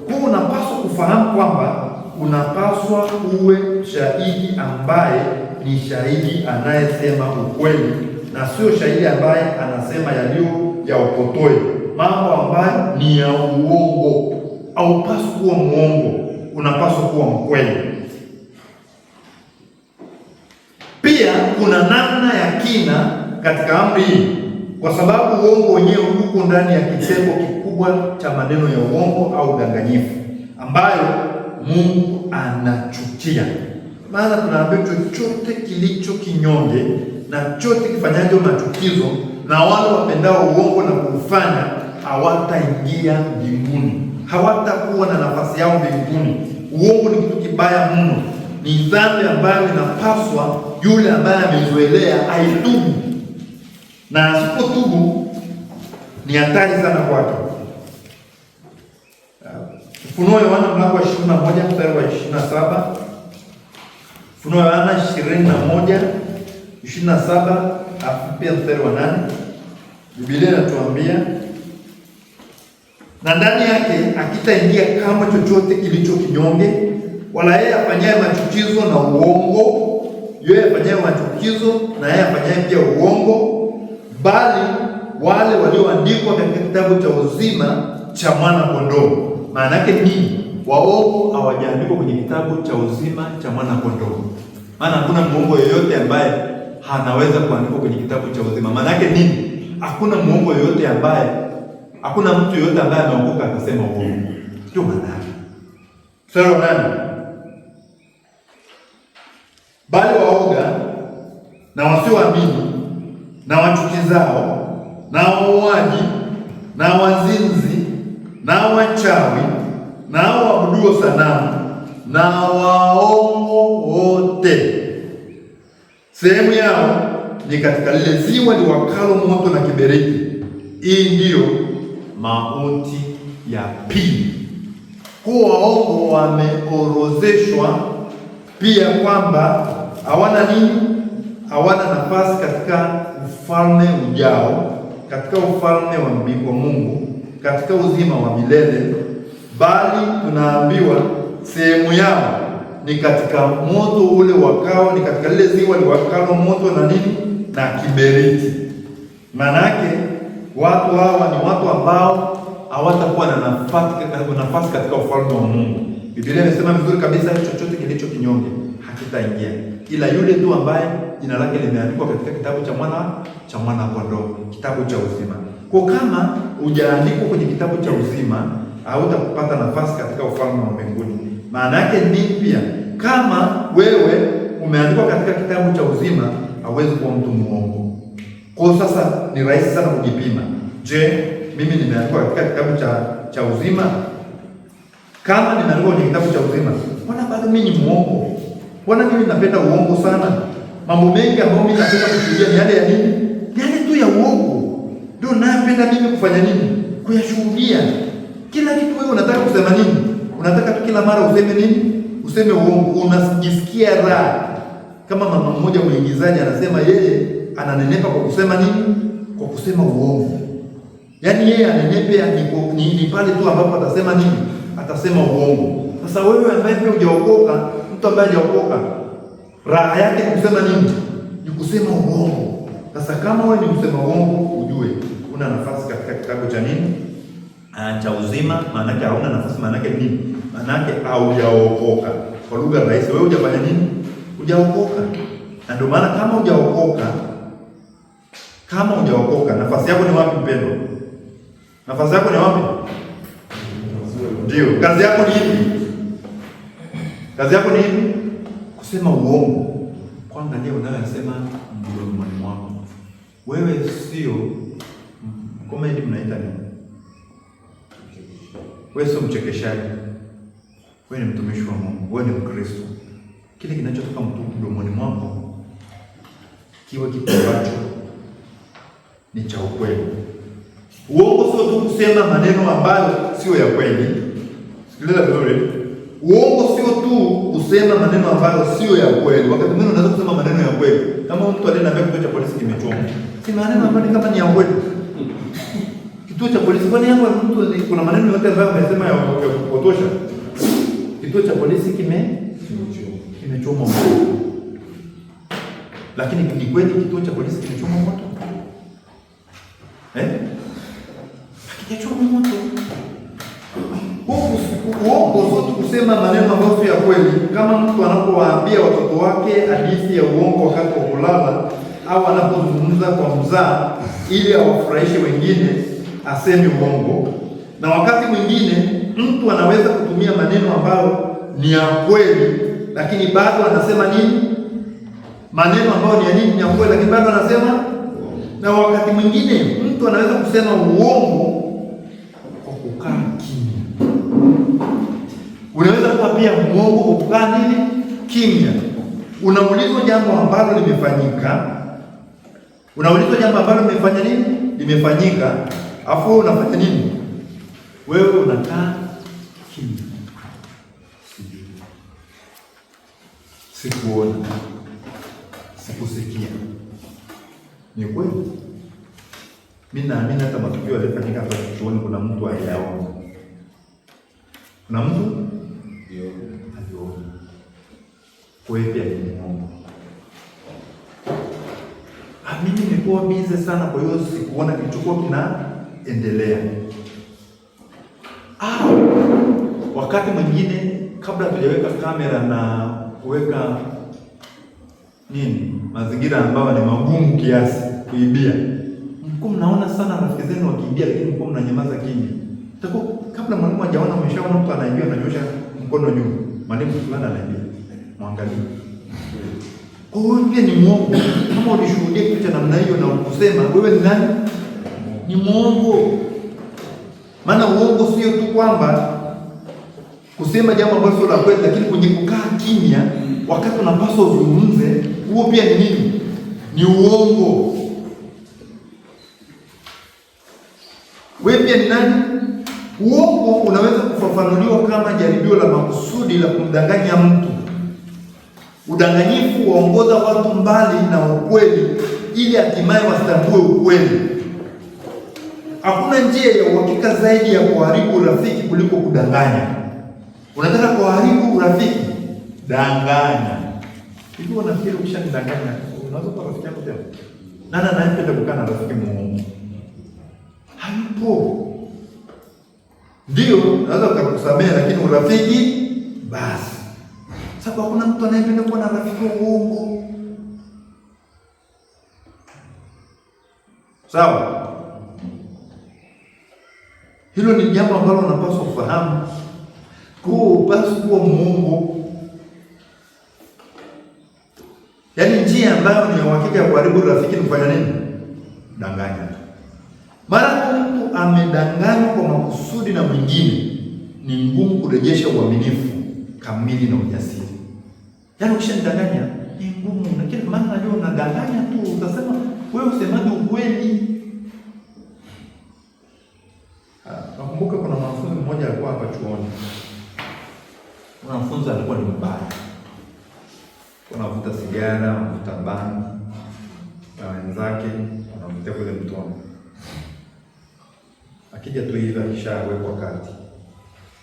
Kwa unapaswa kufahamu kwamba unapaswa uwe shahidi ambaye ni shahidi anayesema ukweli, na sio shahidi ambaye anasema yaliyo ya upotoe, mambo ambayo ni ya uongo. Haupaswi kuwa muongo, unapaswa kuwa mkweli. Pia kuna namna ya kina katika amri hii, kwa sababu uongo wenyewe uko ndani ya kitengo kikubwa cha maneno ya uongo au udanganyifu ambayo Mungu anachukia. Maana tunaambiwa chochote kilicho kinyonge na chote kifanyacho machukizo, na wale wapendao uongo na kuufanya hawataingia mbinguni, hawatakuwa na nafasi yao mbinguni. Uongo ni kitu kibaya mno, ni dhambi ambayo inapaswa yule ambaye amezoelea aitubu, na asipotubu ni hatari sana kwake. Ufunuo Yohana mlango wa 21 mstari wa 27. Ufunuo Yohana 21:27 pia mstari wa 8. Biblia inatuambia, na ndani yake akitaingia kama chochote kilicho kinyonge, wala yeye afanyaye machukizo na uongo, yeye afanyaye machukizo na yeye afanyaye pia uongo, bali wale walioandikwa katika kitabu cha uzima cha mwana kondoo. Maana yake nini? Waongo hawajaandikwa kwenye kitabu cha uzima cha mwana kondoo. Maana hakuna muongo yoyote ambaye hanaweza kuandikwa kwenye kitabu cha uzima. Maana yake nini? Hakuna muongo yoyote ambaye, hakuna mtu yoyote ambaye ameokoka akasema uongo. Ndio maana yake. Sura ya 8. Bali waoga na wasioamini na wachukizao na wauaji na wazinzi na wachawi na waabuduo sanamu na waongo wote, sehemu yao ni katika lile ziwa liwakalo moto na kiberiti. Hii ndiyo mauti ya pili. Kwa waongo wameorozeshwa pia kwamba hawana nini? Hawana nafasi katika ufalme ujao, katika ufalme wa Mungu, katika uzima wa milele, bali tunaambiwa sehemu yao ni katika moto ule wakao, ni katika lile ziwa liwakalo moto na nini? Na kiberiti. Maana yake watu hawa ni watu ambao hawatakuwa na nafasi katika ufalme wa Mungu. Biblia imesema vizuri kabisa, chochote kilicho kinyonge hakitaingia, ila yule tu ambaye jina lake limeandikwa katika kitabu cha mwana kondoo, kitabu cha uzima. Kwa kama hujaandikwa kwenye kitabu cha uzima, hautakupata nafasi katika ufalme wa mbinguni. Maana yake ni pia, kama wewe umeandikwa katika kitabu cha uzima, hauwezi kuwa mtu muongo. Kwa sasa ni rahisi sana kujipima. Je, mimi nimeandikwa katika kitabu cha uzima? Kama nimeandikwa kwenye kitabu cha uzima, mbona bado mimi ni muongo? Mbona mimi napenda uongo sana? Mambo mengi ambayo mimi napenda kufikiria ni yale ya nini? Yale tu ya uongo. Ndio napenda mimi kufanya nini? Kuyashuhudia. Kila kitu wewe unataka kusema nini? Unataka tu kila mara useme nini? Useme uongo. Unajisikia raha. Kama mama mmoja mwigizaji anasema yeye ananenepa kwa kusema nini? Kwa kusema uongo. Yaani yeye anenepea ni pale tu ambapo atasema nini? Atasema uongo. Sasa wewe ambaye pia hujaokoka, mtu ambaye hajaokoka, raha yake ni kusema nini? Ni kusema uongo. Sasa kama wewe ni kusema uongo, ujue una nafasi katika kitabu cha nini? Cha uzima. Maana yake hauna nafasi. Maana yake nini? Maana yake haujaokoka. Kwa lugha rahisi, wewe hujafanya nini? Hujaokoka. Na ndio maana kama hujaokoka, nafasi yako ni wapi mpendwa? Nafasi yako ni wapi? Ndio, kazi yako ni ipi? Kazi yako ni ipi? Kusema uongo. Kuangalia unayosema mdomoni mwako. Wewe sio comedy, mnaita nini? Wewe sio mchekeshaji. Wewe ni mtumishi wa Mungu, wewe ni Mkristo. Kile kinachotoka mdomoni mwako kiwe kitu ambacho ni cha ukweli. Uongo sio tu kusema maneno ambayo sio ya kweli. Sikiliza vizuri. Uongo sio tu kusema maneno ambayo sio ya kweli. Wakati mwingine unaweza kusema maneno ya kweli. Kama mtu alienda kituo cha polisi kimechoma. Si maneno ambayo kama ni ya kweli. Kituo cha polisi kwani hapo mtu kuna maneno yote ambayo amesema ya kupotosha. Kituo cha polisi kimechoma moto. Lakini ni kweli kituo cha polisi kimechoma moto? Kimechoma moto. Uongo sio kusema maneno ambayo sio ya kweli. Kama mtu anapowaambia watoto wake hadithi ya uongo wakati wa kulala, au anapozungumza kwa mzaha ili awafurahishe wengine, aseme uongo. Na wakati mwingine mtu anaweza kutumia maneno ambayo ni ya kweli, lakini bado anasema nini? Maneno ambayo ni ya nini? Ni ya kweli, lakini bado anasema. Na wakati mwingine mtu anaweza kusema uongo kwa kukaa kimya. Unaweza kuwa pia muongo kwa kukaa nini? Kimya. Unaulizwa jambo ambalo limefanyika. Unaulizwa jambo ambalo limefanya nini? Limefanyika. Afu wewe unafanya nini? Wewe unakaa kimya. Sikuona. Sikusikia. Ni kweli? Mimi naamini hata matukio yaliyofanyika hapa chuoni kuna mtu aliyaona. Kuna mtu? Ndio. Aliona. Kwa hiyo pia ni muongo. Mimi nimekuwa busy sana, kwa hiyo sikuona kilichokuwa kinaendelea. Wakati mwingine kabla tujaweka kamera na kuweka mazingira ambayo ni magumu kiasi kuibia, mko mnaona sana rafiki zenu wakiibia, lakini mko mnanyamaza kimya. Kabla mwalimu hajaona, umeshaona mtu anaibia, unanyosha mkono juu, mwalimu fulani anaibia, mwangalie. Kwa hiyo pia ni muongo. Kama ulishuhudia kitu cha namna hiyo na ukusema, wewe ni nani? Ni muongo. Maana uongo sio tu kwamba kusema jambo ambalo sio la kweli, lakini kwenye kukaa kimya wakati unapaswa uzungumze, huo pia ni nini? Ni uongo. Wewe pia ni nani? Uongo unaweza kufafanuliwa kama jaribio la makusudi la kumdanganya mtu. Udanganyifu waongoza watu mbali na ukweli ili hatimaye wasitambue ukweli. Hakuna njia ya uhakika zaidi ya kuharibu urafiki kuliko kudanganya. Unataka kuharibu urafiki? Danganya. Hivi unafikiri ukishanidanganya unaweza kuwa rafiki yako tena? Nani anayependa kukaa na rafiki muongo? Hayupo. Ndio, naweza kukusamea lakini urafiki basi. Sababu hakuna mtu anayependa kuwa na rafiki uongo. Sawa? Hilo ni jambo ambalo unapaswa kufahamu. Basi kuwa muongo. Yaani njia ambayo ni uhakika ya kuharibu rafiki ni kufanya nini? Danganya. Mara mtu amedanganywa kwa makusudi na mwingine, ni ngumu kurejesha uaminifu kamili na ujasiri. Yaani ukishanidanganya ni ngumu, lakini maana najua unadanganya tu, utasema wewe usemaje ukweli? Nakumbuka kuna mwanafunzi mmoja alikuwa hapa chuoni. Mwanafunzi alikuwa ni mbaya. Anavuta sigara, anavuta bangi, na wenzake wanavutia kule mtoni. Akija tu hivi akishawekwa kati,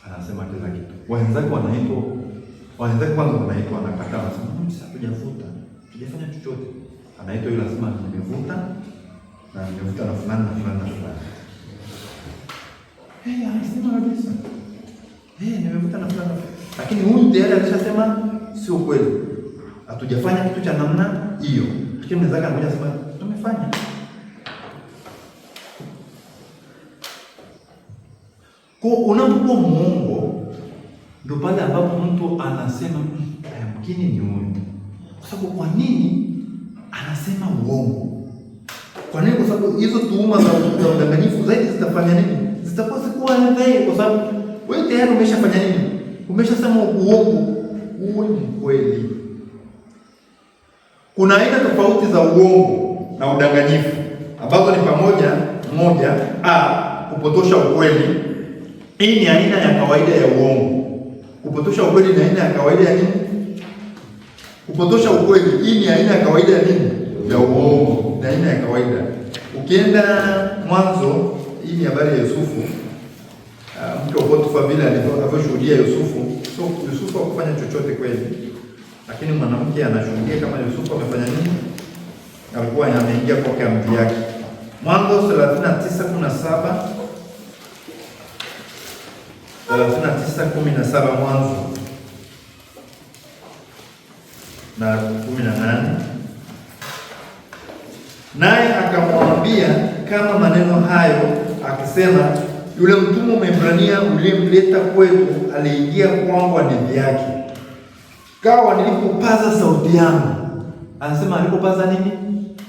anasema kila kitu. Wenzake kwanza wanaitwa, anakataa, anasema sasa tujavuta, tujafanya chochote. Anaitwa yule anasema nimevuta na fulani na fulani na fulani. Anasema kabisa. Nimevuta na fulani. Lakini huyu tayari alishasema sio kweli. hatujafanya kitu cha namna hiyo, lakini mwenzake anakuja sema tumefanya. Kwa unapokuwa muongo, ndio pale ambapo mtu anasema yamkini ni huyu. Kwa sababu kwa nini anasema uongo? Kwa nini? Kwa sababu hizo tuhuma za udanganyifu zaidi zitafanya nini? Zitakuwa dhahiri, kwa sababu wewe tayari umeshafanya nini? Umeshasema uongo, uwe mkweli. Kuna aina tofauti za uongo na udanganyifu ambazo ni pamoja, moja, kupotosha ukweli. Hii ni aina ya kawaida ya uongo. Kupotosha ukweli ni aina ya kawaida ya nini? Kupotosha ukweli, hii ni aina ya kawaida ya nini? Ya uongo, ni aina ya kawaida. Ukienda Mwanzo, hii ni habari ya Yusufu. Mke wa Potifa vile alivyoshuhudia Yusufu. So Yusufu hakufanya chochote kweli, lakini mwanamke anashuhudia kama Yusufu amefanya nini? Alikuwa ameingia kwa mji yake. Mwanzo 39:17 39:17 Mwanzo na 18. Naye akamwambia kama maneno hayo akisema, yule mtumwa Mwebrania uliyemleta kwetu aliingia kwangu hadithi yake. Kawa nilipopaza sauti yangu, anasema alipopaza nini?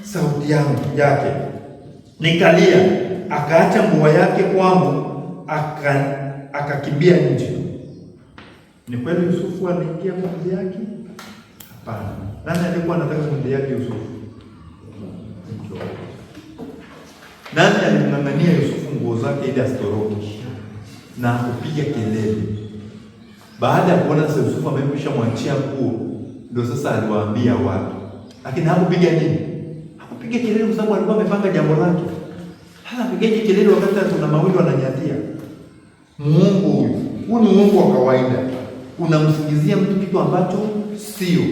Sauti yangu yake, nikalia, akaacha nguo yake kwangu, akakimbia nje. Ni kweli Yusufu aliingia kwa mji yake? Hapana. Nani alikuwa anataka mji yake Yusufu? Nani alimng'ang'ania Yusufu nguo zake ili asitoroke na kupiga kelele? Baada ya kuona sasa Yusufu amekwisha mwachia nguo, ndio sasa aliwaambia watu. Lakini hakupiga nini? Hakupiga kelele kwa sababu alikuwa amepanga jambo lake. Hana pigaje kelele wakati kuna mawili wananyatia. Muongo huyu. Huu ni uongo wa kawaida. Unamsingizia mtu kitu ambacho sio.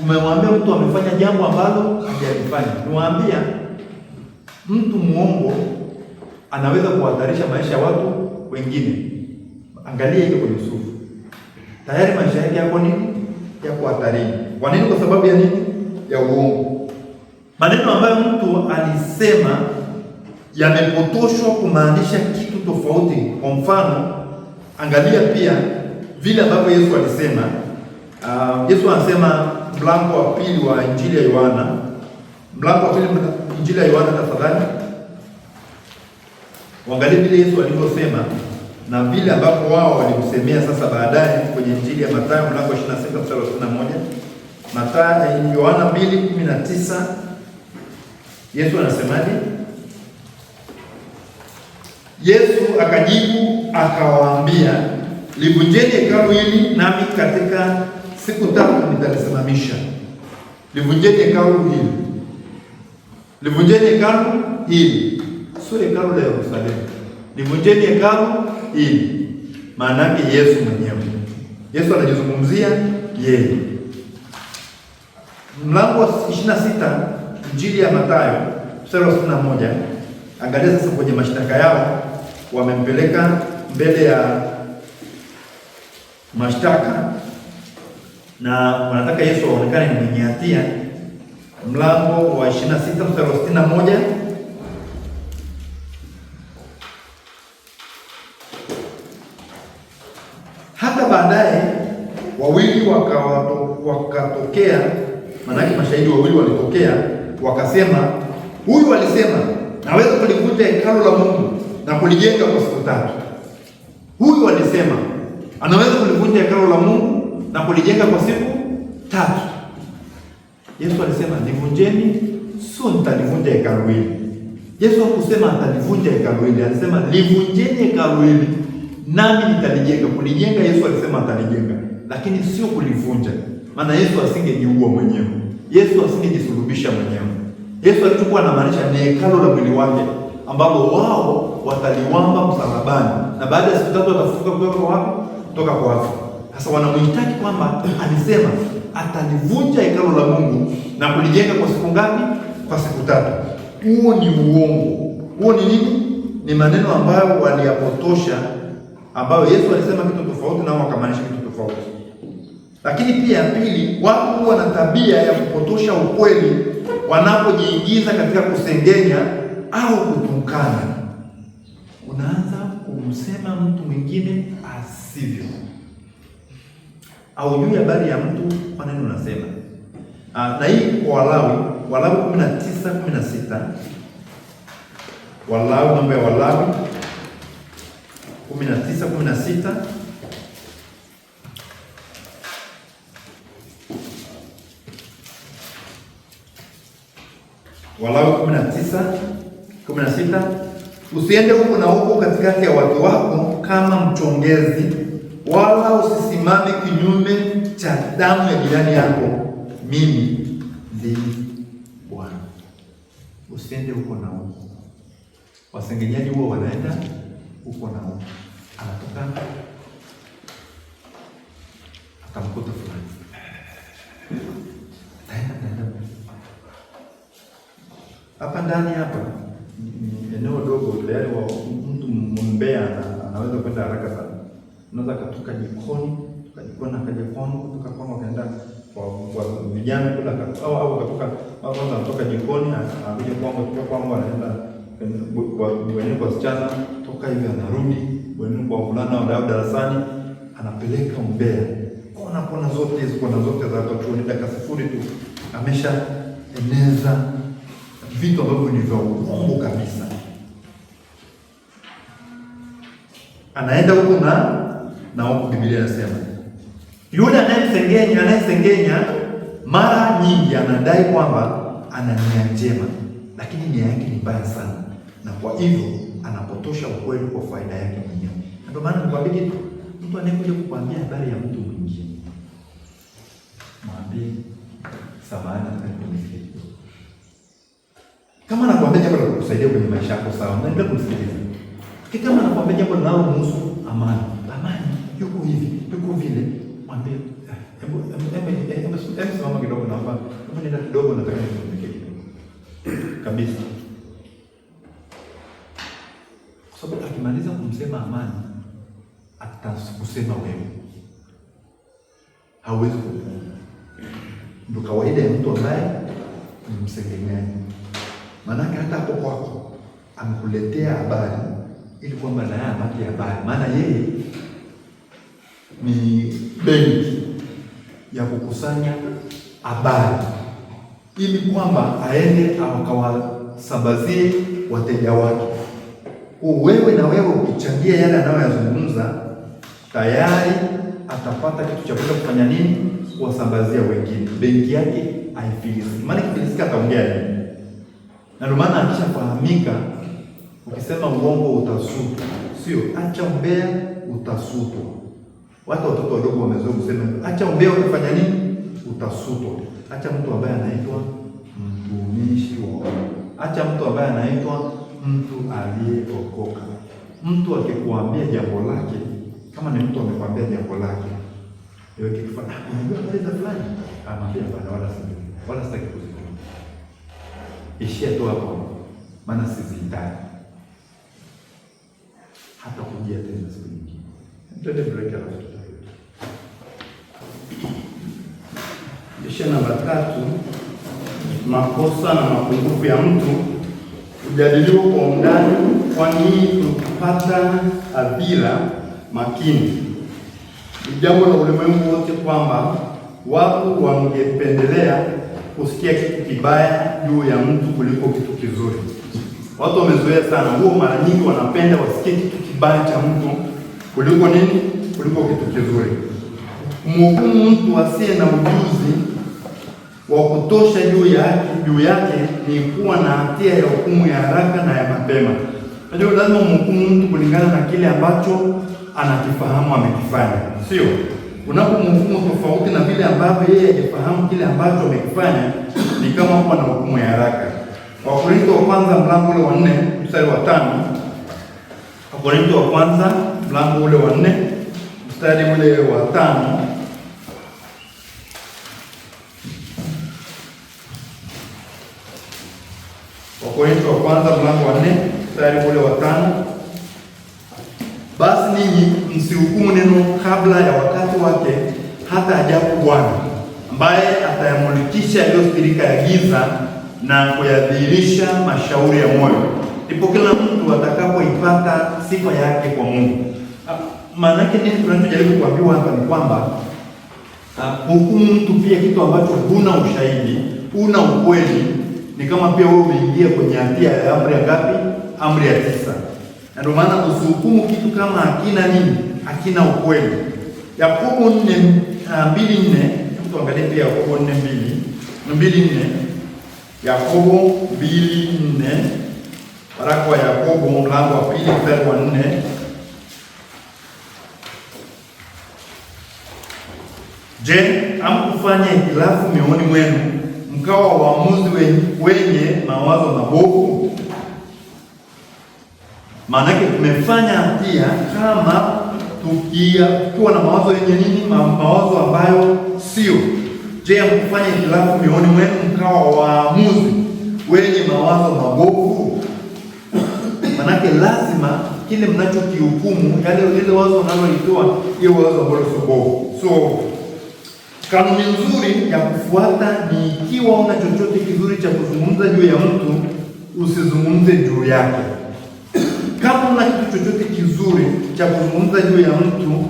Umemwambia mtu amefanya jambo ambalo hajalifanya. Niwaambia mtu muongo anaweza kuhatarisha maisha ya watu wengine. Angalia hiyo kwa Yusufu. Tayari maisha yake yako nini? Yako hatarini. Kwa nini? Kwa sababu ya nini? Ya uongo. Maneno ambayo mtu alisema yamepotoshwa kumaanisha kitu tofauti. Kwa mfano, angalia pia vile ambavyo Yesu alisema. Yesu anasema mlango wa pili wa Injili ya Yohana. Mlango wa pili Injili ya Yohana tafadhali. Waangalie vile Yesu alivyosema na vile ambapo wao walimsemea sasa baadaye kwenye Injili ya Mathayo mlango 26:31. Mathayo Yohana 2:19. Yesu anasemaje? Yesu akajibu akawaambia, livunjeni hekalu hili nami katika siku 3 nitalisimamisha. Livunjeni hekalu hili. Livunjeni hekalu hili. Sio hekalu la Yerusalemu. Livunjeni hekalu hili. Maana yake Yesu mwenyewe. Yesu anajizungumzia yeye. Mlango wa 26 Injili ya Mathayo mstari wa 61. Angalia sasa kwenye mashtaka yao, wamempeleka mbele ya mashtaka na wanataka Yesu aonekane ni mwenye hatia. Mlango wa 26 mstari wa 61. Hata baadaye wawili wakatokea, maanake mashahidi wawili walitokea, wakasema, huyu alisema naweza kulivunja hekalu la Mungu na kulijenga kwa siku 3. Huyu alisema anaweza kulivunja hekalu la Mungu na kulijenga kwa siku 3. Yesu alisema livunjeni, sio nitalivunja hekalu hili. Yesu hakusema atalivunja hekalu hili, alisema livunjeni hekalu hili nami nitalijenga. Kulijenga Yesu alisema atalijenga, lakini sio kulivunja. Maana Yesu asingejiua mwenyewe. Yesu asingejisulubisha mwenyewe. Yesu alichokuwa anamaanisha ni hekalu la mwili wake ambalo wao wataliwamba msalabani na baada ya siku 3 watafufuka kutoka kwa wapi? Kutoka kwa wafu. Sasa wanamhitaji kwamba alisema atalivunja hekalu la Mungu na kulijenga kwa siku ngapi? Kwa siku 3. Huo ni uongo. Huo ni nini? Ni maneno ambayo waliyapotosha, ambayo Yesu alisema kitu tofauti na wao wakamaanisha kitu tofauti. Lakini Lakini pia ya pili, watu huwa na tabia ya kupotosha ukweli wanapojiingiza katika kusengenya au kutukana. Unaanza kumsema mtu mwingine asivyo, au juu ya habari ya mtu kwa nini unasema. Na hii kwa Walawi 19:16. Walawi, mambo ya Walawi 19:16. Walawi 19:16. Usiende huko na huko katikati ya watu wako kama mchongezi, wala usisimame kinyume cha damu ya jirani yako. Mimi ndimi Bwana. Usiende huko na huko. Wasengenyaji huo wanaenda huko na huko, anatoka akamkuta fulani, naenda hapa ndani. Hapa ni eneo dogo tayari, wa mtu mbea anaweza kwenda haraka sana. Unaweza katoka jikoni akaja kwangu, kutoka kwangu akaenda kwa vijana kula, au akatoka kwanza, anatoka jikoni anakuja kwangu, kutoka kwangu anaenda bwenini kwa wasichana, toka hivi anarudi bwenini kwa wavulana wa darasani, anapeleka umbea. Kona zote hizo, kona zote za hapa chuoni, dakika sifuri tu amesha eneza vitu ambavyo ni vya uongo kabisa. Anaenda huko na huko. Biblia inasema yule anayesengenya mara nyingi anadai kwamba ana nia njema, lakini nia yake ni mbaya sana, na kwa hivyo anapotosha ukweli kwa faida yake mwenyewe. Ndio maana nikwambie kitu, mtu anayekuja kukwambia habari ya mtu mwingine, mwambie samahani, nataka kama anakuambia jambo la kukusaidia kwenye maisha yako, sawa, naendelea kumsikiliza. Lakini kama anakuambia jambo linalomhusu amani, yuko hivi, yuko vile, mwambie hebu simama kidogo, naomba nenda kidogo, nataka nikuelekee kidogo kabisa. Kwa sababu akimaliza kumsema amani, atakusema wewe, hawezi kukuona. Ndio kawaida ya mtu ambaye ni msengenyaji. Maanake hata hapo kwako amekuletea habari ili kwamba naye apate habari, maana yeye ni benki ya kukusanya habari ili kwamba aende akawasambazie wateja wake. Wewe na wewe ukichangia yale anayoyazungumza, tayari atapata kitu cha kwenda kufanya nini? Kuwasambazia wengine. Benki yake haifilisiki, maana kifilisika ataongea nini? Na ndio maana akishafahamika, ukisema uongo utasutwa, sio acha umbea utasutwa. Watu watoto wadogo wamezoea kusema acha umbea utafanya nini? Utasutwa. Acha mtu ambaye anaitwa mtumishi wa Mungu, acha mtu ambaye anaitwa mtu aliyeokoka. Mtu akikuambia jambo lake, kama ni mtu amekwambia jambo lake, wewe kifanya unajua habari za fulani, anambia bwana, wala sitaki kuzungumza. Ishia tu hapo, maana sizihitaji hata kujia tena siku nyingine. Mtende break alafu tutarudi. Ishia namba 3, makosa na mapungufu ya mtu kujadiliwa kwa undani, kwani tukipata hadhira makini. Ni jambo la ulimwengu wote kwamba watu wangependelea kusikia kitu kibaya juu ya mtu kuliko kitu kizuri. Watu wamezoea sana huo, mara nyingi wanapenda wasikie kitu kibaya cha mtu kuliko nini? Kuliko kitu kizuri. Kumhukumu mtu asiye na ujuzi wa kutosha juu yake ni kuwa na hatia ya hukumu ya haraka na ya mapema. Unajua, lazima umhukumu mtu kulingana na kile ambacho anakifahamu amekifanya, sio unapomhukumu tofauti na vile ambavyo yeye hajafahamu kile ambacho amekifanya, ni kama kuwa na hukumu ya haraka. Wakorintho wa kwanza mlango ule wa 4 mstari wa 5. Wakorintho wa kwanza mlango ule wa 4 mstari ule wa 5. Wakorintho wa kwanza mlango wa 4 mstari ule wa 5. Basi ninyi msihukumu neno kabla ya wakati wake, hata ajapo Bwana, ambaye atayamulikisha yaliyostirika ya giza na kuyadhihirisha mashauri ya moyo, ndipo kila mtu atakapoipata sifa yake kwa Mungu. Maana yake nini tunachojaribu kuambiwa hapa ni kwamba hukumu mtu pia kitu ambacho huna ushahidi, huna ukweli, ni kama pia wewe umeingia kwenye hatia ya amri ya ngapi? Amri ya 9. Na ndio maana usihukumu kitu kama hakina nini? Hakina ukweli. Yakobo 4:2-4, tuangalie pia Yakobo 4:2-4. Yakobo 2:4, waraka wa Yakobo mlango wa 2 mstari wa 4. Je, hamkufanya hitilafu miongoni mwenu, mkawa waamuzi wenye mawazo mabovu? Maanake tumefanya hatia kama tukiwa na mawazo yenye nini? Mawazo ambayo sio. Je, hamkufanya hitilafu miongoni mwenu, mkawa waamuzi wenye mawazo mabovu? Maanake lazima kile mnachokihukumu, ile wazo unalolitoa, hiyo wazo ambalo sio bovu. So kanuni nzuri ya kufuata ni ikiwa una chochote kizuri cha kuzungumza juu ya mtu, usizungumze juu yake. Kama una kitu chochote kizuri cha kuzungumza juu ya mtu,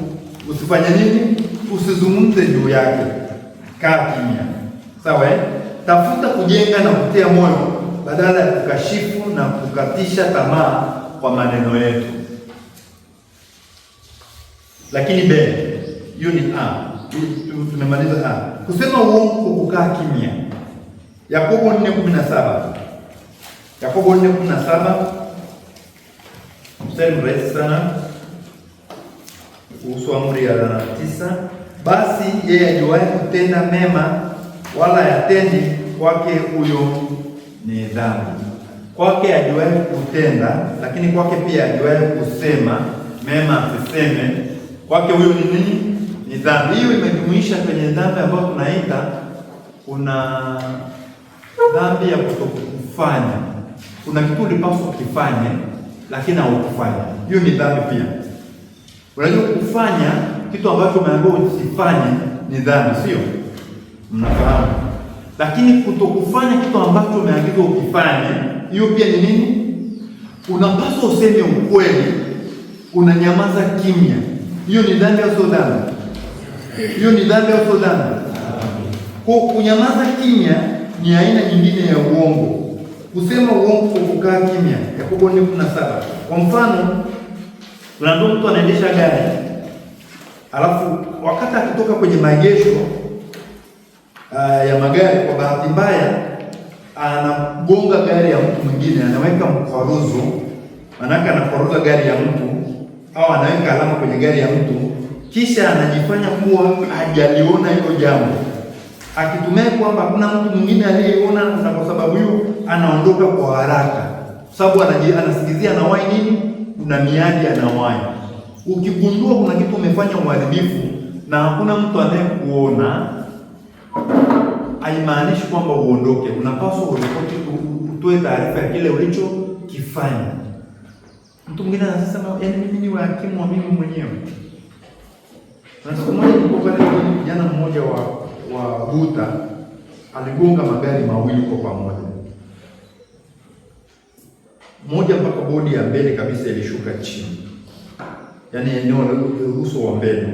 usifanye nini? Usizungumze juu yake. Kaa kimya. Sawa eh? Tafuta kujenga na kutia moyo badala ya kukashifu na kukatisha tamaa kwa maneno yetu. Lakini hiyo ni tumemaliza. Kusema uongo kwa kukaa kimya. Yakobo 4:17. Yakobo 4:17, mstari mrefu sana kuhusu amri ya 9. Basi yeye ajuaye kutenda mema wala yatendi, kwake huyo ni dhambi. Kwake ajuaye kutenda, lakini kwake pia ajuaye kusema mema asiseme, kwake huyo ni nini? Ni dhambi. Hiyo imejumuisha kwenye dhambi ambayo tunaita, kuna dhambi ya kutokufanya. Kuna kitu ulipaswa ukifanye lakini haukufanya, hiyo ni dhambi pia. Unajua kufanya kitu ambacho umeambiwa usifanye ni dhambi, sio? Mnafahamu? Lakini kutokufanya kitu ambacho umeagizwa ukifanye, hiyo pia ni nini? Unapaswa useme ukweli, unanyamaza kimya. Hiyo ni dhambi au sio dhambi? Hiyo ni dhambi au sio dhambi? Kwa kunyamaza kimya ni aina nyingine ya uongo. Kusema uongo kwa kukaa kimya. Yakobo 4:17. Kwa mfano, kuna mtu anaendesha gari, alafu wakati akitoka kwenye maegesho ya magari, kwa bahati mbaya anagonga gari ya mtu mwingine, anaweka mkwaruzo, manake anakwaruza gari ya mtu au anaweka alama kwenye gari ya mtu, kisha anajifanya kuwa hajaliona hilo jambo, akitumia kwamba kuna mtu mwingine aliyeona, na kwa sababu hiyo anaondoka kwa haraka, sababu anasikizia anawahi nini, kuna miadi anawahi. Ukigundua kuna kitu umefanya uharibifu na hakuna mtu anayekuona, haimaanishi kwamba uondoke. Unapaswa uripoti, utoe taarifa ya kile ulichokifanya. Mtu mwingine anasema, yaani mimi ni hakimu wa mimi mwenyewe. Na siku moja nilikuwa pale, kijana mmoja wa Buta aligonga magari mawili kwa pamoja. Moja mpaka bodi ya mbele kabisa ilishuka chini, yaani eneo la uso wa mbele,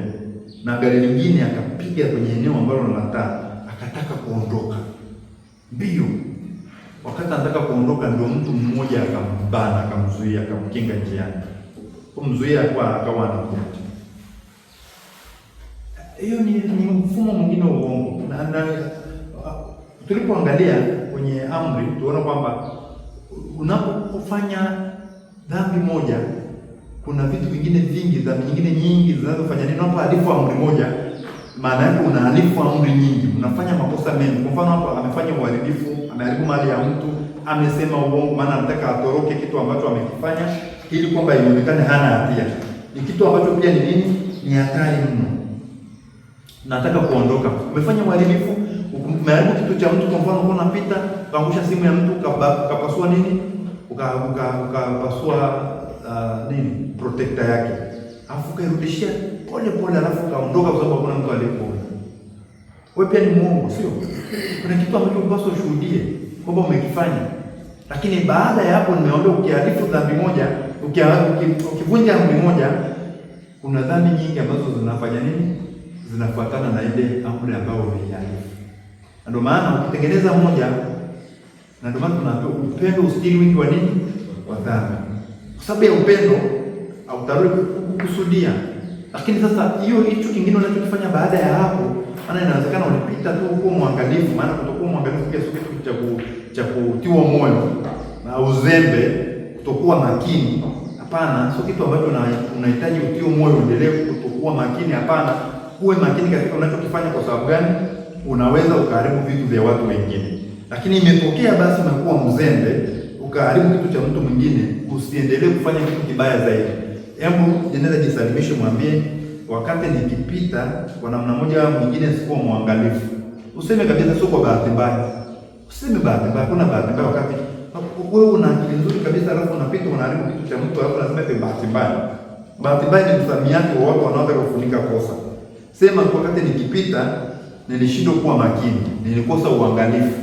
na gari lingine akapiga kwenye eneo ambalo linataa, akataka kuondoka mbio. Wakati anataka kuondoka, ndio mtu mmoja akambana, akamzuia, akamkinga njiani. Kumzuia akawa anakuja. Hiyo ni mfumo mwingine wa uongo. Na tulipoangalia kwenye amri, tuona kwamba unapofanya dhambi moja, kuna vitu vingine vingi, dhambi nyingine nyingi zinazofanya nini. Unapohalifu amri moja, maana yake unahalifu amri nyingi, unafanya makosa mengi. Kwa mfano, hapa amefanya uharibifu, ameharibu mali ya mtu, amesema uongo, maana anataka atoroke kitu ambacho amekifanya ili kwamba ionekane hana hatia. Ni kitu ambacho pia ni nini? Ni hatari mno. Nataka kuondoka. Umefanya uharibifu, umeharibu kitu cha mtu. Kwa mfano, unapita ukaangusha simu ya mtu, ukapasua nini? Ukapasua protector yake. Alafu ukairudishia pole pole, alafu ukaondoka kwa sababu hakuna mtu aliyekuona. wewe pia ni muongo, sio? Kuna kitu ambacho unapaswa ushuhudie kwamba umekifanya. Lakini baada ya hapo, nimeambia ukihalifu dhambi moja, ukivunja amri moja, kuna dhambi nyingi ambazo zinafanya nini? Zinafuatana na ile amri ambayo umeihalifu. Ndio maana ukitengeneza moja, na ndio maana tunaambiwa upendo usitiri wingi wa nini? Wa dhambi. Kwa sababu ya upendo hautarudi kukusudia. Lakini sasa hicho kingine unachokifanya baada ya hapo, maana inawezekana ulipita tu huko mwangalifu, maana kutokuwa mwangalifu pia sio kitu cha kutiwa moyo na uzembe, kutokuwa makini. Hapana, sio kitu ambacho unahitaji utio moyo uendelee kutokuwa makini. Hapana, uwe makini katika unachokifanya. Kwa sababu gani? Unaweza ukaharibu vitu vya watu wengine. Lakini imetokea basi umekuwa mzembe, ukaharibu kitu cha mtu mwingine, usiendelee kufanya kitu kibaya zaidi. Hebu jeneza jisalimishe, mwambie wakati nikipita kwa namna moja au nyingine sikuwa mwangalifu. Useme kabisa, sio kwa bahati mbaya. Useme bahati mbaya, kuna bahati mbaya wakati wewe una akili nzuri kabisa, alafu unapita unaharibu kitu cha mtu, alafu unasema eti bahati mbaya. Bahati mbaya ni msamiati wa watu wanaotaka kufunika kosa. Sema wakati nikipita nilishindwa kuwa makini, nilikosa uangalifu,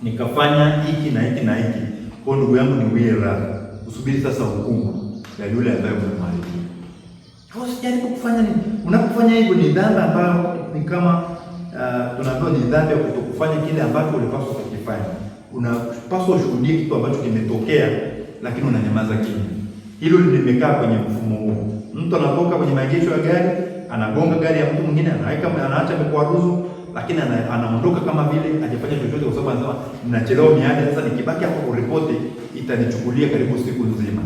nikafanya hiki na hiki na hiki. Kwa ndugu yangu, ni wewe radhi. Usubiri sasa hukumu ya yule ambaye umemharibia. Usijaribu kufanya nini. Unapofanya hivyo ni dhambi ambayo ni kama tunaambiwa ni dhambi ya kutokufanya kile ambacho ulipaswa kukifanya. Unapaswa ushuhudie kitu ambacho kimetokea, lakini unanyamaza kimya. Hilo limekaa kwenye mfumo huo. Mtu anatoka kwenye maegesho ya gari, anagonga gari ya mtu mwingine, anaacha mikwaruzo, lakini anaondoka kama vile hajafanya chochote, kwa sababu anasema ninachelewa miadi, sasa nikibaki hapo kuripoti itanichukulia karibu siku nzima.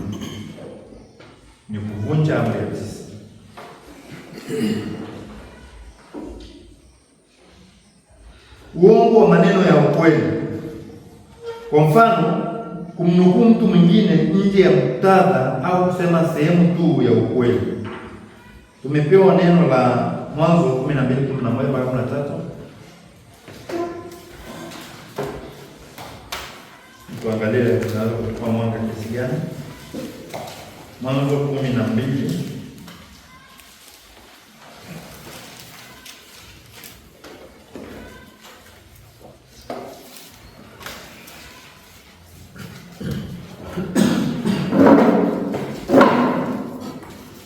Ni kuvunja amri ya 9. Uongo wa maneno ya ukweli. Kwa mfano, kumnukuu mtu mwingine nje ya muktadha au kusema sehemu tu ya ukweli. Tumepewa neno la Mwanzo 12:11-13. Tuangalie tunaweza kuchukua mwanga kiasi gani. Mwanzo 12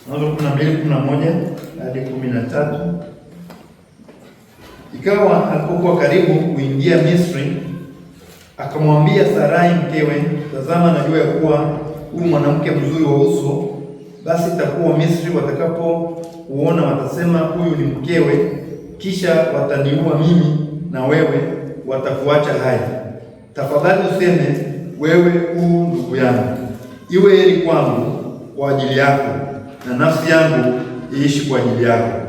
12:11 hadi 13. Ikawa alipokuwa karibu kuingia Misri, akamwambia Sarai mkewe, tazama, najua ya kuwa huyu mwanamke mzuri wa uso, basi itakuwa Misri watakapokuona watasema huyu ni mkewe, kisha wataniua mimi na wewe watakuacha hai. Tafadhali useme wewe ndugu yangu, iwe heri kwangu kwa ajili yako, na nafsi yangu iishi kwa ajili yako.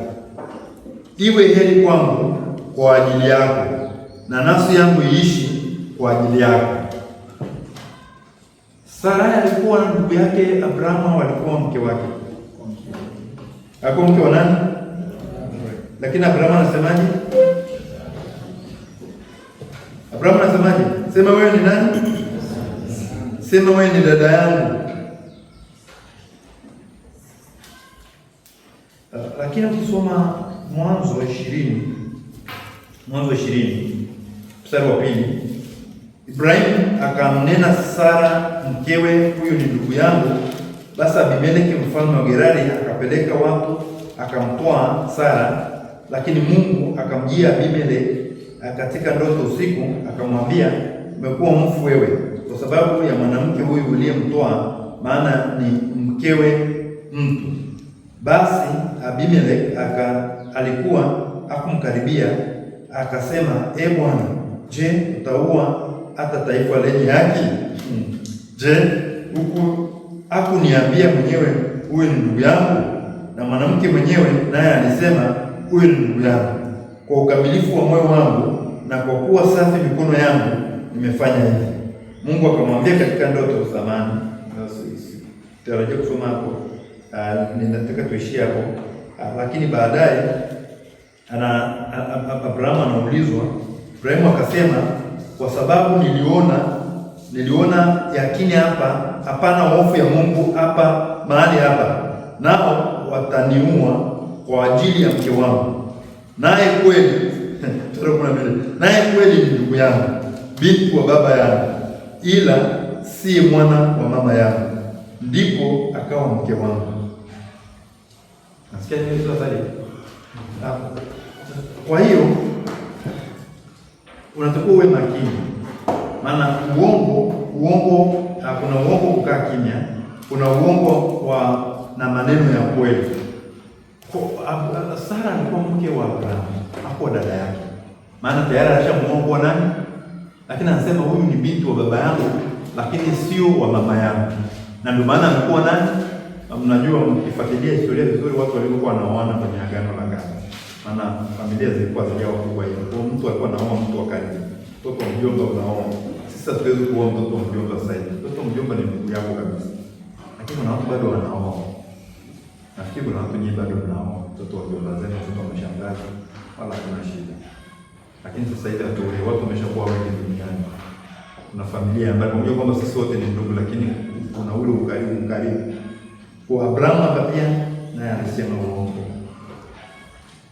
Iwe heri kwangu kwa ajili yako, na nafsi yangu iishi kwa ajili yako. Sarai alikuwa ndugu yake Abrahamu, alikuwa mke wake. Alikuwa mke wa nani? Lakini Abrahamu anasemaje? Abrahamu anasemaje? Sema wewe ni nani? Sema wewe ni dada yangu. Lakini ukisoma Mwanzo 20 mstari wa 2, Ibrahimu akamnena Sara mkewe, huyu ni ndugu yangu. Basi Abimeleki mfalme wa Gerari akapeleka watu akamtoa Sara, lakini Mungu akamjia Abimeleki katika ndoto usiku, akamwambia, umekuwa mfu wewe kwa sababu ya mwanamke huyu uliyemtoa, maana ni mkewe mtu. Basi Abimeleki alikuwa akumkaribia, akasema, Bwana, je, utaua hata taifa lenye haki? Je, huku hakuniambia mwenyewe huyu ni ndugu yangu? Na mwanamke mwenyewe naye alisema huyu ni ndugu yangu. Kwa ukamilifu wa moyo wangu na kwa kuwa safi mikono yangu nimefanya hivi. Mungu akamwambia katika ndoto zamani. Tarajia kusoma hapo. Ninataka tuishie hapo. Lakini baadaye Abrahamu anaulizwa. Ibrahimu akasema, kwa sababu niliona yakini hapa, hapana hofu ya Mungu hapa mahali hapa, nao wataniua kwa ajili ya mke wangu. Naye kweli naye kweli ni ndugu yangu, binti wa baba yangu, ila si mwana wa mama yangu, ndipo akawa mke wangu. Nasikia nini sasa hivi? Kwa hiyo unatakiwa uwe makini, maana uongo, kuna uongo kukaa kimya, kuna uongo na maneno ya kweli. Sara alikuwa mke wa Abraham, hapo dada yake, maana tayari alishamuongo nani, lakini anasema huyu ni binti wa baba yangu, lakini sio wa mama yangu. Na ndio maana alikuwa nani, mnajua mkifuatilia historia vizuri, watu walikuwa wanaoana kwenye agano la kale, maana familia zilikuwa zijawa kubwa hiyo. Kwa mtu alikuwa anaoa mtu wa karibu, mtoto wa mjomba unaoa. Sisi hatuwezi kuoa mtoto wa mjomba sasa hivi. Mtoto wa mjomba ni ndugu yako kabisa, lakini kuna watu bado wanaoa. Nafikiri kuna watu nyinyi bado mnaoa mtoto wa mjomba zenu, mtoto wa mshangazi, wala kuna shida. Lakini sasa hivi watu wameshakuwa wengi duniani. Kuna familia ambayo unajua kwamba sisi wote ni ndugu, lakini kuna ule ukaribu. Kwa Abraham hapa pia naye alisema uongo.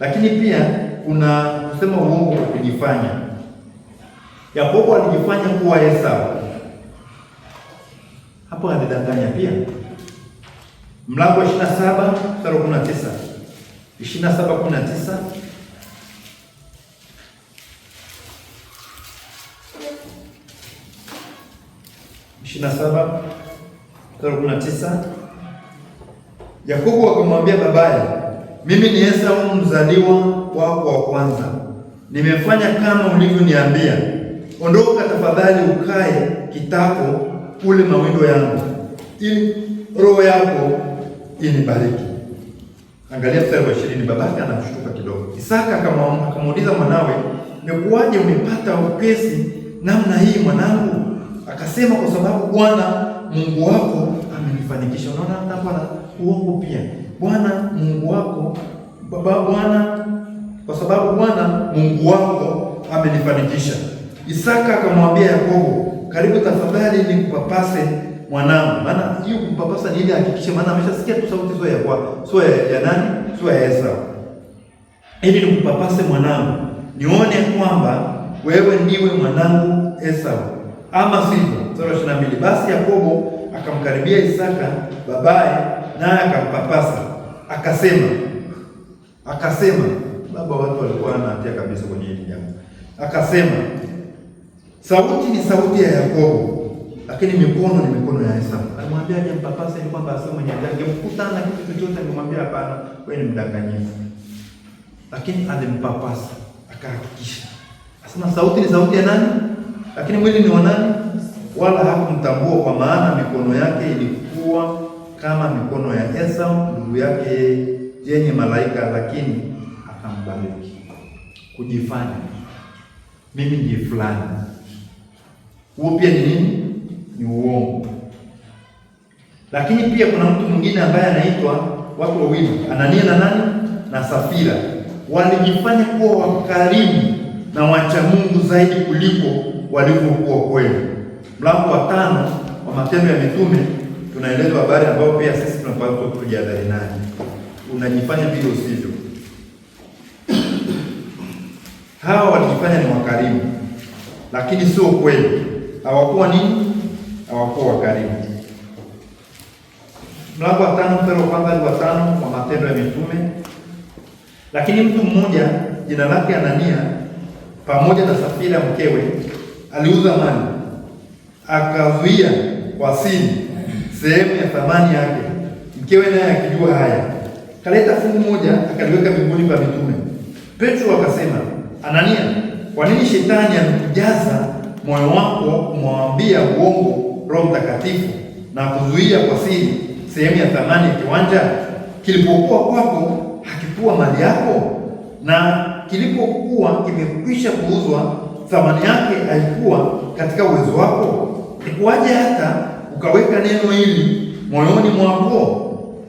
Lakini pia kuna kusema uongo kwa kujifanya. Yakobo alijifanya kuwa Esau. Hapo alidanganya pia. Mlango wa 27 mstari wa 19. 27:19. mstari wa 19. Yakobo akamwambia babaye, mimi ni Esau mzaliwa wako wa kwanza. Nimefanya kama ulivyoniambia. Ondoka tafadhali ukae kitako ule mawindo yangu, ili roho yako inibariki. Angalia mstari wa 20, babake anashtuka kidogo. Isaka akamuuliza mwanawe, "Nimekuwaje umepata upesi namna hii mwanangu?" Akasema, "Kwa sababu Bwana Mungu wako amenifanikisha." Unaona hapa na uongo pia. Bwana Mungu wako, kwa sababu Bwana Mungu wako amenifanikisha. Isaka akamwambia Yakobo, "Karibu tafadhali nikupapase mwanangu." Maana hiyo kumpapasa ni ili hakikisha, maana ameshasikia tu sauti sio ya nani? Sio ya Esau. Ili nikupapase mwanangu, nione kwamba wewe ndiwe mwanangu Esau, ama sivyo. Sura 22. Basi Yakobo akamkaribia Isaka babaye, naye akampapasa. Akasema, baba watu walikuwa wanatia kabisa kwenye hili jambo. Akasema, sauti ni sauti ya Yakobo, lakini mikono ni mikono ya Esau. Alimwambia aje mpapasa ili kwamba asiwe mwenye dhambi. Angemkutana kitu chochote angemwambia hapana, wewe ni mdanganyifu. Lakini alimpapasa, akahakikisha. Asema sauti ni sauti ya nani? Lakini mwili ni wa nani? Wala hakumtambua, kwa maana mikono yake ilikuwa kama mikono ya Esau ndugu yake yenye malaika, lakini akambariki. Kujifanya mimi ndiye fulani, huo pia ni nini? Ni uongo. Lakini pia kuna mtu mwingine ambaye anaitwa, watu wawili, Anania na nani? Na Safira, walijifanya kuwa wakarimu na wacha Mungu zaidi kuliko walivyokuwa kweli. Mlango wa 5 wa Matendo ya Mitume tunaelezwa habari ambayo pia sisi tunapaswa kujihadhari nayo. Unajifanya vile usivyo. Hawa walijifanya ni wakarimu, lakini sio kweli. Hawakuwa nini? Hawakuwa wakarimu. Mlango wa 5 mstari wa 1 hadi wa 5 wa Matendo ya Mitume. Lakini mtu mmoja jina lake Anania, pamoja na Safira mkewe, aliuza mali, akazuia kwa siri sehemu ya thamani yake. Mkewe naye akijua haya, kaleta fungu moja akaliweka miguuni pa mitume. Petro akasema, Anania, kwa nini shetani amekujaza moyo wako kumwambia uongo Roho Mtakatifu na kuzuia kwa siri sehemu ya thamani ya kiwanja? Kilipokuwa kwako hakikuwa mali yako, na kilipokuwa kimekwisha kuuzwa thamani yake haikuwa katika uwezo wako? Ikuwaje hata ukaweka neno hili moyoni mwako,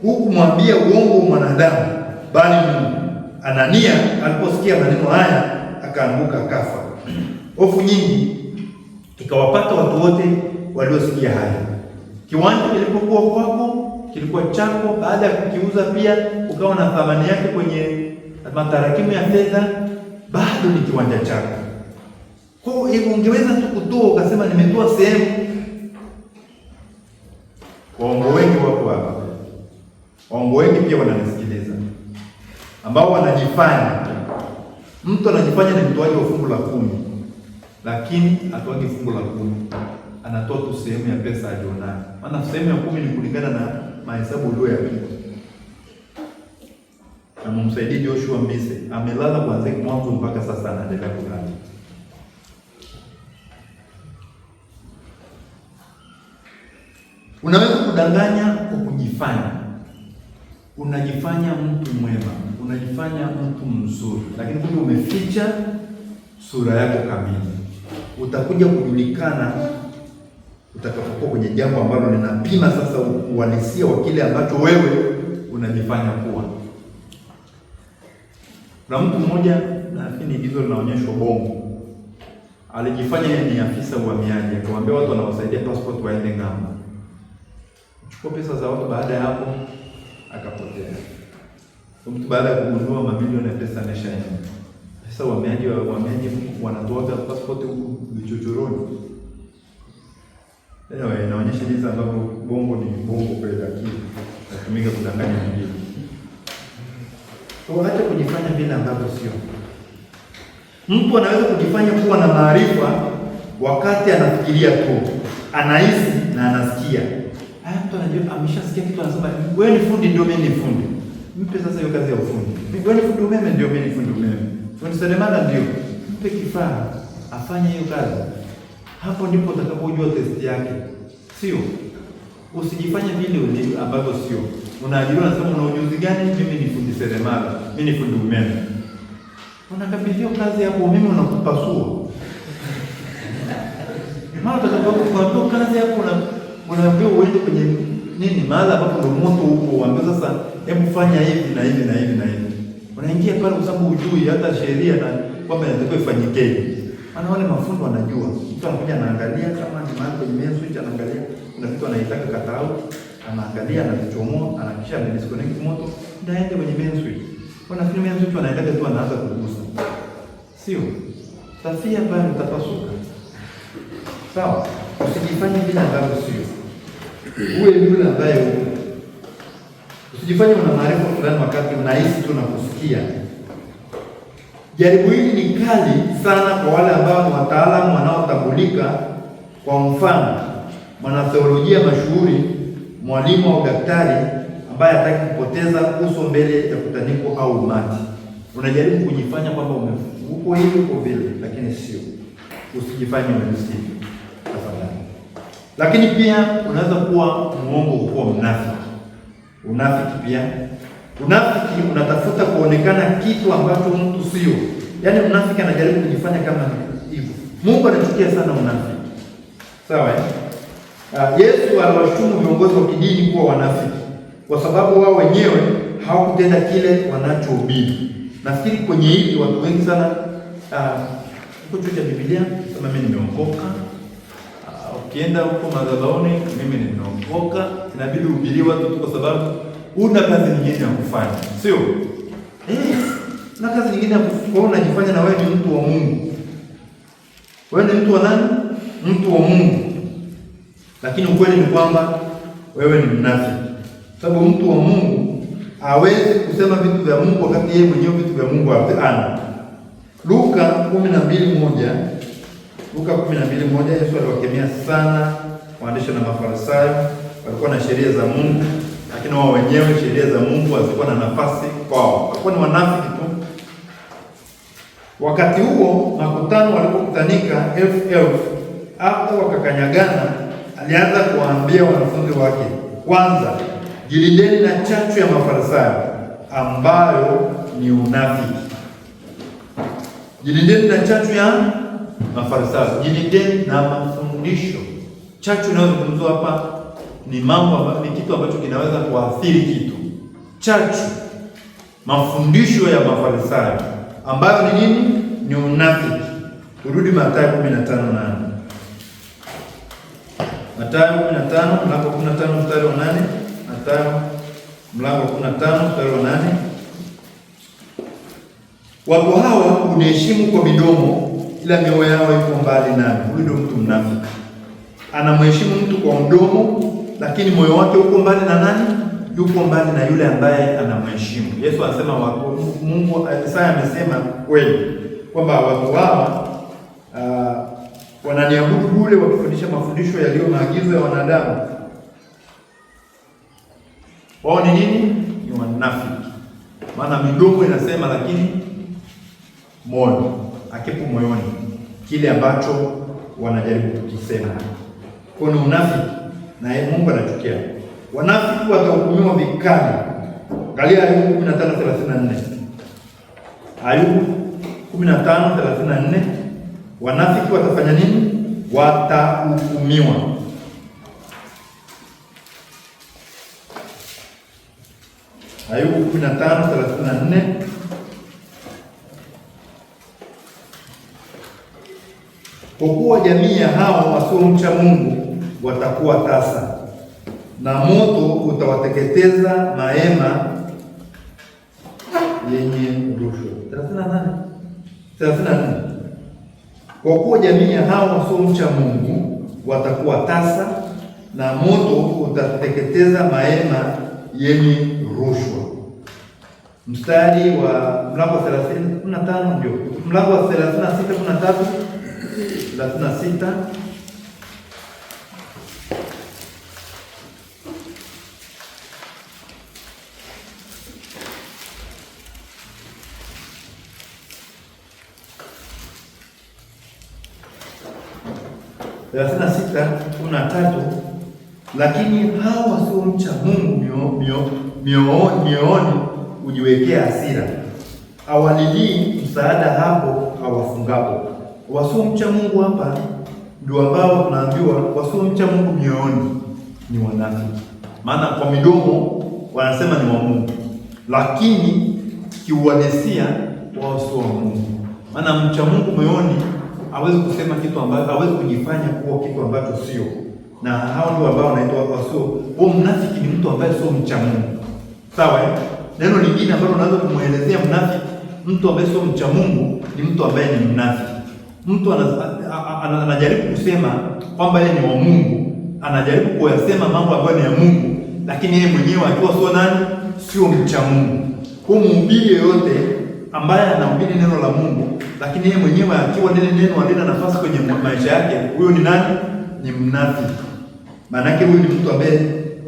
hukumwambia uongo wa mwanadamu bali Mungu? Anania aliposikia maneno haya akaanguka akafa. Hofu nyingi ikawapata watu wote waliosikia haya. Kiwanja kilipokuwa kwako kilikuwa chako, baada ya kukiuza pia ukawa na thamani yake kwenye matarakimu ya fedha. bado ni kiwanja chako. Kwa hiyo ungeweza tu kutoa ukasema nimetoa sehemu. Waongo wengi wako hapa, waongo wengi pia wananisikiliza, ambao wanajifanya, mtu anajifanya ni mtoaji wa fungu la 10, lakini atoaje fungu la 10, anatoa tu sehemu ya pesa alionayo. Maana sehemu ya 10 ni kulingana na mahesabu uliyoyapiga. Na mumsaidie Joshua Mbise, amelala kuanzia mwanzo mpaka sasa anaendelea kulala. Unaweza kudanganya kwa kujifanya. Unajifanya mtu mwema, unajifanya mtu mzuri, lakini kumbe umeficha sura yako kamili. Utakuja kujulikana utakapokuwa kwenye jambo ambalo linapima sasa uhalisia wa kile ambacho wewe unajifanya kuwa. Na mtu mmoja, nafikiri hizo linaonyeshwa Bongo, alijifanya yeye ni afisa uhamiaji, akawaambia watu wanawasaidia passport waende ng'ambo. Chukua pesa za watu, baada ya hapo akapotea. Mtu baada ya kugundua mamilioni ya pesa ameshaenda. Sasa uhamiaji wanatoa passport huko vichochoroni. Anyway, inaonyesha jinsi ambavyo Bongo ni Bongo kweli, lakini natumika kudanganya wengine. Kwa hata kujifanya vile ambavyo sio. Mtu anaweza kujifanya kuwa na maarifa wakati anafikiria tu, anahisi na anasikia. Mtu anajua ameshasikia kitu, anasema wewe ni fundi, ndio mimi ni fundi. Mpe sasa hiyo kazi ya ufundi. Wewe ni fundi umeme, ndio mimi ni fundi umeme. Fundi seremala, ndio. Mpe kifaa afanye hiyo kazi. Hapo ndipo utakapojua test yake. Sio usijifanye vile ambavyo sio. Unaajiriwa unasema una ujuzi gani? Mimi ni fundi seremala, mimi ni fundi umeme. Unakabidhiwa kazi hapo, umeme unakupasua. Mara utakapokuwa kazi hapo unaambiwa uende kwenye nini, mahali ambapo ndio moto huko, uambiwa sasa hebu fanya hivi na hivi na hivi na hivi. Unaingia pale kwa sababu hujui hata sheria na kwamba inatakiwa ifanyikeje. Maana wale mafundi wanajua. Mtu anakuja anaangalia kama ni mahali kwenye main switch, anaangalia kuna kitu anaitaka katao, anaangalia anakichomoa, anakisha disconnect moto, ndio aende kwenye main switch. Wanafikiri main switch wanaendaga tu anaanza kugusa. Sio. Tafia pale utapasuka. Sawa? Usijifanye vile ambavyo sio. Uwe yule ambaye uko. Usijifanye una maarifa fulani wakati unahisi tu na kusikia. Jaribu hili ni kali sana kwa wale ambao ni wataalamu wanaotambulika. Kwa mfano, mwanatheolojia mashuhuri, mwalimu au daktari ambaye hataki kupoteza uso mbele ya kutaniko au umati. Unajaribu kujifanya kwamba uko hivi uko vile, lakini sio. Usijifanye umesikia. Tafadhali. Lakini pia unaweza kuwa muongo, kuwa mnafiki. Unafiki pia. Unafiki unatafuta kuonekana kitu ambacho mtu sio. Yaani unafiki anajaribu kujifanya kama hivyo. Mungu anachukia sana unafiki. Sawa eh? Yesu aliwashutumu viongozi wa kidini kuwa wanafiki kwa sababu wao wenyewe hawakutenda kile wanachohubiri. Nafikiri kwenye hili watu wengi sana huko chuo cha Biblia sema mimi nimeokoka. Ukienda huko madhabahuni mimi nimeokoka, inabidi uhubiri watu tu kwa sababu una kazi nyingine ya kufanya. Sio? Na kazi nyingine ya kufanya, unajifanya na wewe ni mtu wa Mungu. Wewe ni mtu wa nani? Mtu wa Mungu. Lakini ukweli ni kwamba wewe ni mnafiki. Sababu mtu wa Mungu hawezi kusema vitu vya Mungu wakati yeye mwenyewe vitu vya Mungu hana. Luka 12:1. Luka 12:1, Yesu aliwakemea sana waandishi na Mafarisayo. Walikuwa na sheria za Mungu, lakini wao wenyewe sheria za Mungu hazikuwa na nafasi kwao. Walikuwa ni wanafiki tu. Wakati huo makutano walipokutanika elfu hata wakakanyagana, alianza kuwaambia wanafunzi wake, kwanza jilindeni na chachu ya Mafarisayo ambayo ni unafiki. Jilindeni na chachu ya Mafarisayo. Jilindeni na mafundisho. Chachu inayozungumzwa hapa ni mambo ambayo ni kitu ambacho kinaweza kuathiri kitu. Chachu, mafundisho ya Mafarisayo ambayo ni nini? Ni unafiki. Turudi Mathayo 15:8. Mathayo 15 mlango 15 mstari wa 8. Mathayo mlango 15 mstari wa 8. Watu hawa huniheshimu kwa midomo, ila mioyo yao iko mbali nami. Huyu ndio mtu mnafiki. Anamheshimu mtu kwa mdomo, lakini moyo wake uko mbali na nani? Yuko mbali na yule ambaye anamheshimu. Yesu anasema Mungu, Isaya amesema kweli kwamba watu hawa wananiabudu bure wakifundisha mafundisho yaliyo maagizo ya wanadamu. Wao ni nini? Ni wanafiki. Maana midomo inasema, lakini moyo akipo moyoni kile ambacho wanajaribu kukisema. Kwa ni unafiki, na Mungu anachukia. Wanafiki watahukumiwa vikali. Angalia Ayubu 15:34. Ayubu 15:34. Wanafiki watafanya nini? Watahukumiwa. Ayubu 15:34. Kwa kuwa jamii ya hao wasiomcha Mungu watakuwa tasa, na moto utawateketeza mahema yenye rushwa. 34. Kwa kuwa jamii ya hao wasiomcha Mungu watakuwa tasa, na moto utateketeza mahema yenye rushwa. Mstari wa mlango wa 35 ndio. Mlango wa 36:13. 36. Lakini hao wasiomcha Mungu mioyoni hujiwekea hasira, awalilii msaada hapo awafungapo. Wasiomcha Mungu hapa ndio ambao tunaambiwa wasiomcha Mungu mioyoni ni wanafiki. Maana kwa midomo wanasema ni wa Mungu, lakini kiuhalisia wao sio wa Mungu. Maana mcha Mungu moyoni hawezi kusema kitu ambacho, hawezi kujifanya kuwa kitu ambacho sio. Na hao ndio ambao wanaitwa wasio. Huyo mnafiki ni mtu ambaye sio mcha Mungu. Sawa eh? Neno lingine ambalo unaweza kumuelezea mnafiki, mtu ambaye sio mcha Mungu, ni mtu ambaye ni mnafiki. Mtu anajaribu kusema kwamba yeye ni wa Mungu, anajaribu kuyasema mambo ambayo ni ya Mungu, lakini yeye mwenyewe akiwa sio nani? Sio mcha Mungu. Kwa mhubiri yoyote ambaye anahubiri neno la Mungu, lakini yeye mwenyewe akiwa neno halina nafasi kwenye maisha yake, huyo ni nani? Ni mnafiki. Maana yake huyu ni mtu ambaye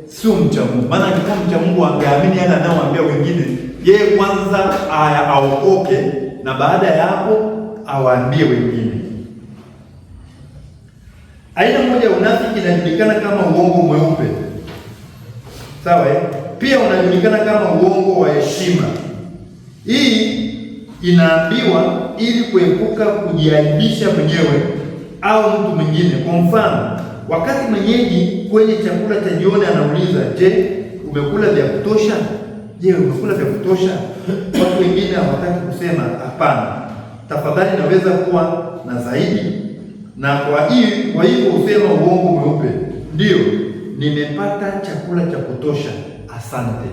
sio mcha Mungu. Maana angekuwa mcha Mungu angeamini yale anayowaambia wengine, yeye kwanza aokoke, na baada ya hapo awaambie wengine. Aina moja ya unafiki inajulikana kama uongo mweupe. Sawa eh? Pia unajulikana kama uongo wa heshima. Hii inaambiwa ili kuepuka kujiaibisha mwenyewe au mtu mwingine. Kwa mfano, wakati mwenyeji kwenye chakula cha jioni anauliza, "Je, umekula vya kutosha? Je, umekula vya kutosha?" Watu wengine hawataki kusema hapana, tafadhali naweza kuwa na zaidi. Na kwa hivyo usema uongo mweupe, ndio nimepata chakula cha kutosha, asante.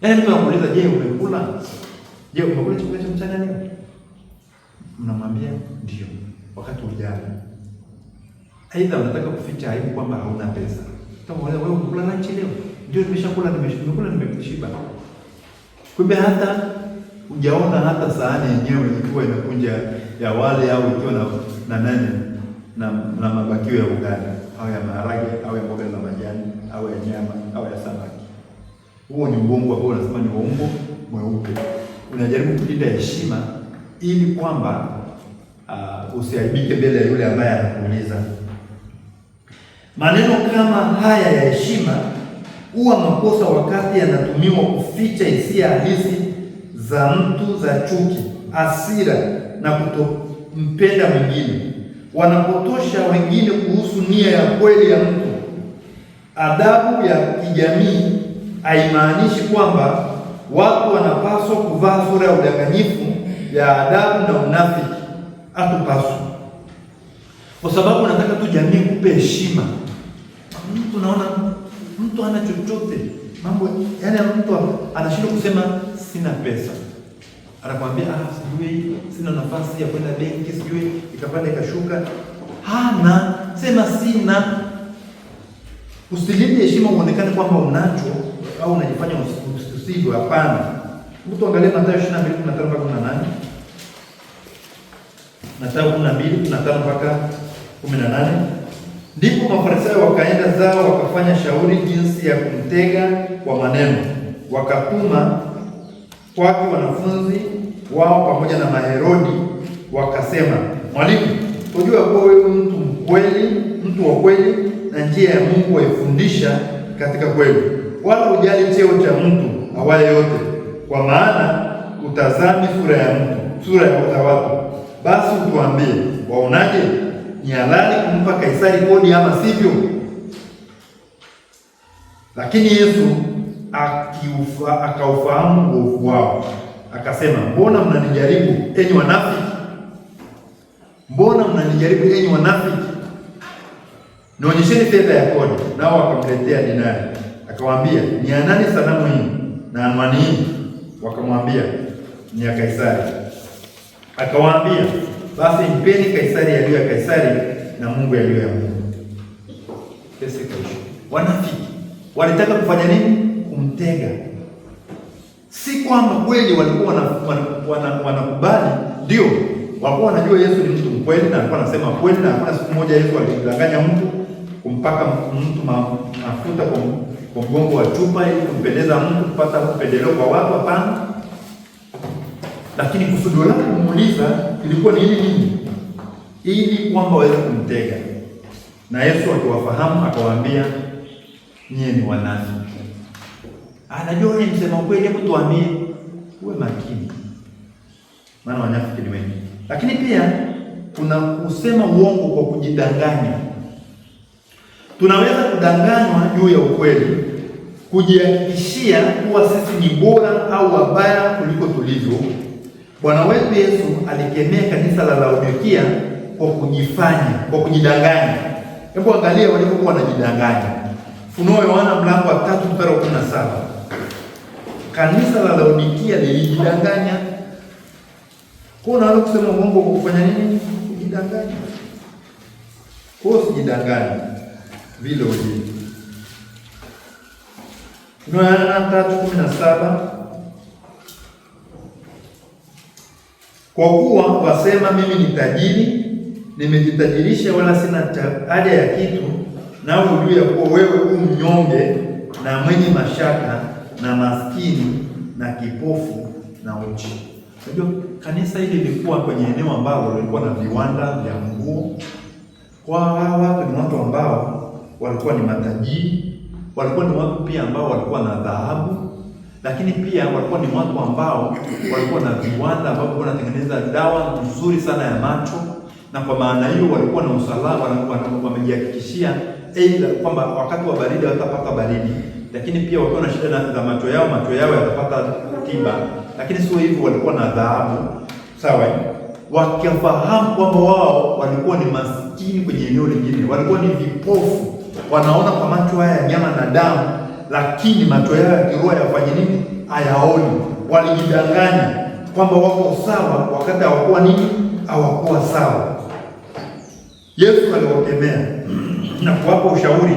Yaani mtu anakuuliza, "Je, umekula? Je, umekula chakula cha mchana leo?" Mnamwambia ndio, wakati ujana. Aidha unataka kuficha aibu kwamba hauna pesa. Utamuuliza, "Wewe umekula lunch leo?" "Ndio, nimeshakula, nimeshiba." Kumbe hata hujaona hata sahani yenyewe ikiwa inakunja ya wale au ikiwa na nani na mabakio ya ugali au ya maharage au ya mboga za majani au ya nyama au ya samaki. Huo ni uongo ambao unasema ni uongo mweupe. Unajaribu kulinda heshima ili kwamba usiaibike mbele ya yule ambaye anakuuliza. Maneno kama haya ya heshima huwa makosa wakati yanatumiwa kuficha hisia halisi za mtu za chuki, hasira na kutompenda mwingine. Wanapotosha wengine kuhusu nia ya kweli ya mtu. Adabu ya kijamii haimaanishi kwamba watu wanapaswa kuvaa sura ya udanganyifu ya adabu na unafiki. Hatupaswi. Kwa sababu nataka tu jamii kupe heshima. Mtu naona mtu hana chochote. Mambo yaani mtu anashindwa kusema sina pesa. anakuambia sijui sina nafasi ya kwenda benki, sijui ikapanda ikashuka. Hana, sema sina. Usilinde heshima uonekane kwamba unacho au unajifanya usivyo. Hapana. Mtu angalia Mathayo 22:15-18. Mathayo 22:15-18. Ndipo Mafarisayo wakaenda zao wakafanya shauri jinsi ya kumtega kwa maneno. Wakatuma kwake wanafunzi wao pamoja na Maherodi, wakasema, Mwalimu, unajua kuwa wewe mtu mkweli, mtu wa kweli, na njia ya Mungu waifundisha katika kweli, wala hujali cheo cha mtu awaye yote, kwa maana utazami sura ya watu. Basi utuambie, waonaje? Ni halali kumpa Kaisari kodi ama sivyo? Lakini Yesu akaufahamu uovu wao, akasema, mbona mnanijaribu enyi wanafiki? Mbona mnanijaribu enyi wanafiki? Nionyesheni fedha ya kodi. Nao wakamletea dinari. Akawaambia, ni ya nani sanamu hii na anwani hii? Wakamwambia, ni ya Kaisari. Akawaambia, basi mpeni Kaisari yaliyo ya Kaisari na Mungu yaliyo ya Mungu. Pesa kaisha. Wanafiki walitaka kufanya nini? Kumtega. Si kwamba kweli walikuwa wanakubali, ndio walikuwa wanajua Yesu ni mtu mkweli na alikuwa anasema kweli, na hakuna siku moja Yesu alimdanganya mtu kumpaka mtu mafuta kwa mgongo wa chupa ili kumpendeza mtu, kupata upendeleo kwa watu. Hapana. Lakini kusudi lake kumuuliza ilikuwa ni nini? Ili kwamba waweze kumtega. Na Yesu akiwafahamu akawaambia, nyie ni wanafiki. Anajua ni msema kweli, hebu tuambie, uwe makini. Maana wanafiki ni wengi. Lakini pia kuna kusema uongo kwa kujidanganya. Tunaweza kudanganywa juu ya ukweli, kujihakikishia kuwa sisi ni bora au wabaya kuliko tulivyo. Bwana wetu Yesu alikemea kanisa la Laodikia kwa kujidanganya. Hebu angalia walivyokuwa wanajidanganya. Funuo Yohana mlango wa 3:17. Kanisa la Laodikia lilijidanganya. Kuna wale kusema uongo kwa kufanya nini? Kujidanganya. Kwa usijidanganye vile ulivyo. Funuo Yohana 3:17. Kwa kuwa wasema mimi ni tajiri, nimejitajirisha wala sina haja ya kitu, nao ujue ya kuwa wewe mnyonge na mwenye mashaka na maskini na kipofu na uchi. Unajua kanisa hili lilikuwa kwenye eneo ambalo lilikuwa na viwanda vya nguo. Kwa hawa ni watu ambao walikuwa ni matajiri, walikuwa ni watu pia ambao walikuwa na dhahabu, lakini pia walikuwa ni watu ambao walikuwa na viwanda ambao wanatengeneza dawa nzuri sana ya macho, na kwa maana hiyo walikuwa na usalama, wamejihakikishia aidha kwamba wakati wa baridi watapata baridi, lakini pia wakiwa na shida za macho yao yatapata tiba. Lakini sio hivyo, walikuwa na dhahabu, sawa, wakifahamu kwamba wao walikuwa ni maskini kwenye eneo lingine, walikuwa ni vipofu, wanaona kwa macho haya ya nyama na damu, lakini macho yao ya kiroho yafanye nini? Hayaoni. Walijidanganya kwamba wako sawa wakati hawakuwa nini? Hawakuwa sawa. Yesu aliwakemea na kuwapa ushauri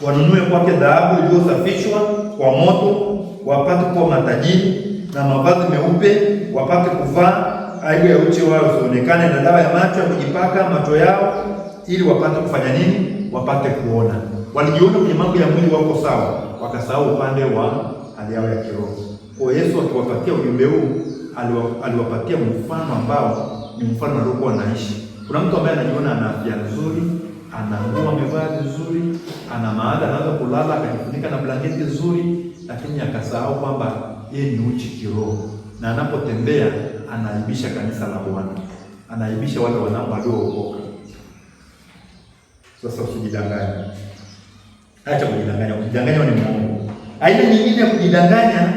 wanunue kwake dhahabu iliyosafishwa kwa moto, wapate kuwa matajiri, na mavazi meupe wapate kuvaa, aibu ya uchi wao usionekane, na dawa ya macho ya kujipaka macho yao, ili wapate kufanya nini? Wapate kuona. Walijiona kwenye mambo ya mwili wako sawa, wakasahau upande wa hali yao ya kiroho. Kwa Yesu akiwapatia ujumbe huu, aliwapatia mfano ambao ni mfano aliokuwa anaishi. Kuna mtu ambaye anajiona ana afya nzuri, ana nguo amevaa vizuri, ana maada, anaweza kulala akajifunika na blanketi nzuri, lakini akasahau kwamba yeye ni uchi kiroho, na anapotembea anaibisha kanisa la Bwana, anaibisha wale waliookoka. Sasa usijidanganye. Acha kujidanganya. Kujidanganya ni Mungu. Aina nyingine ya kujidanganya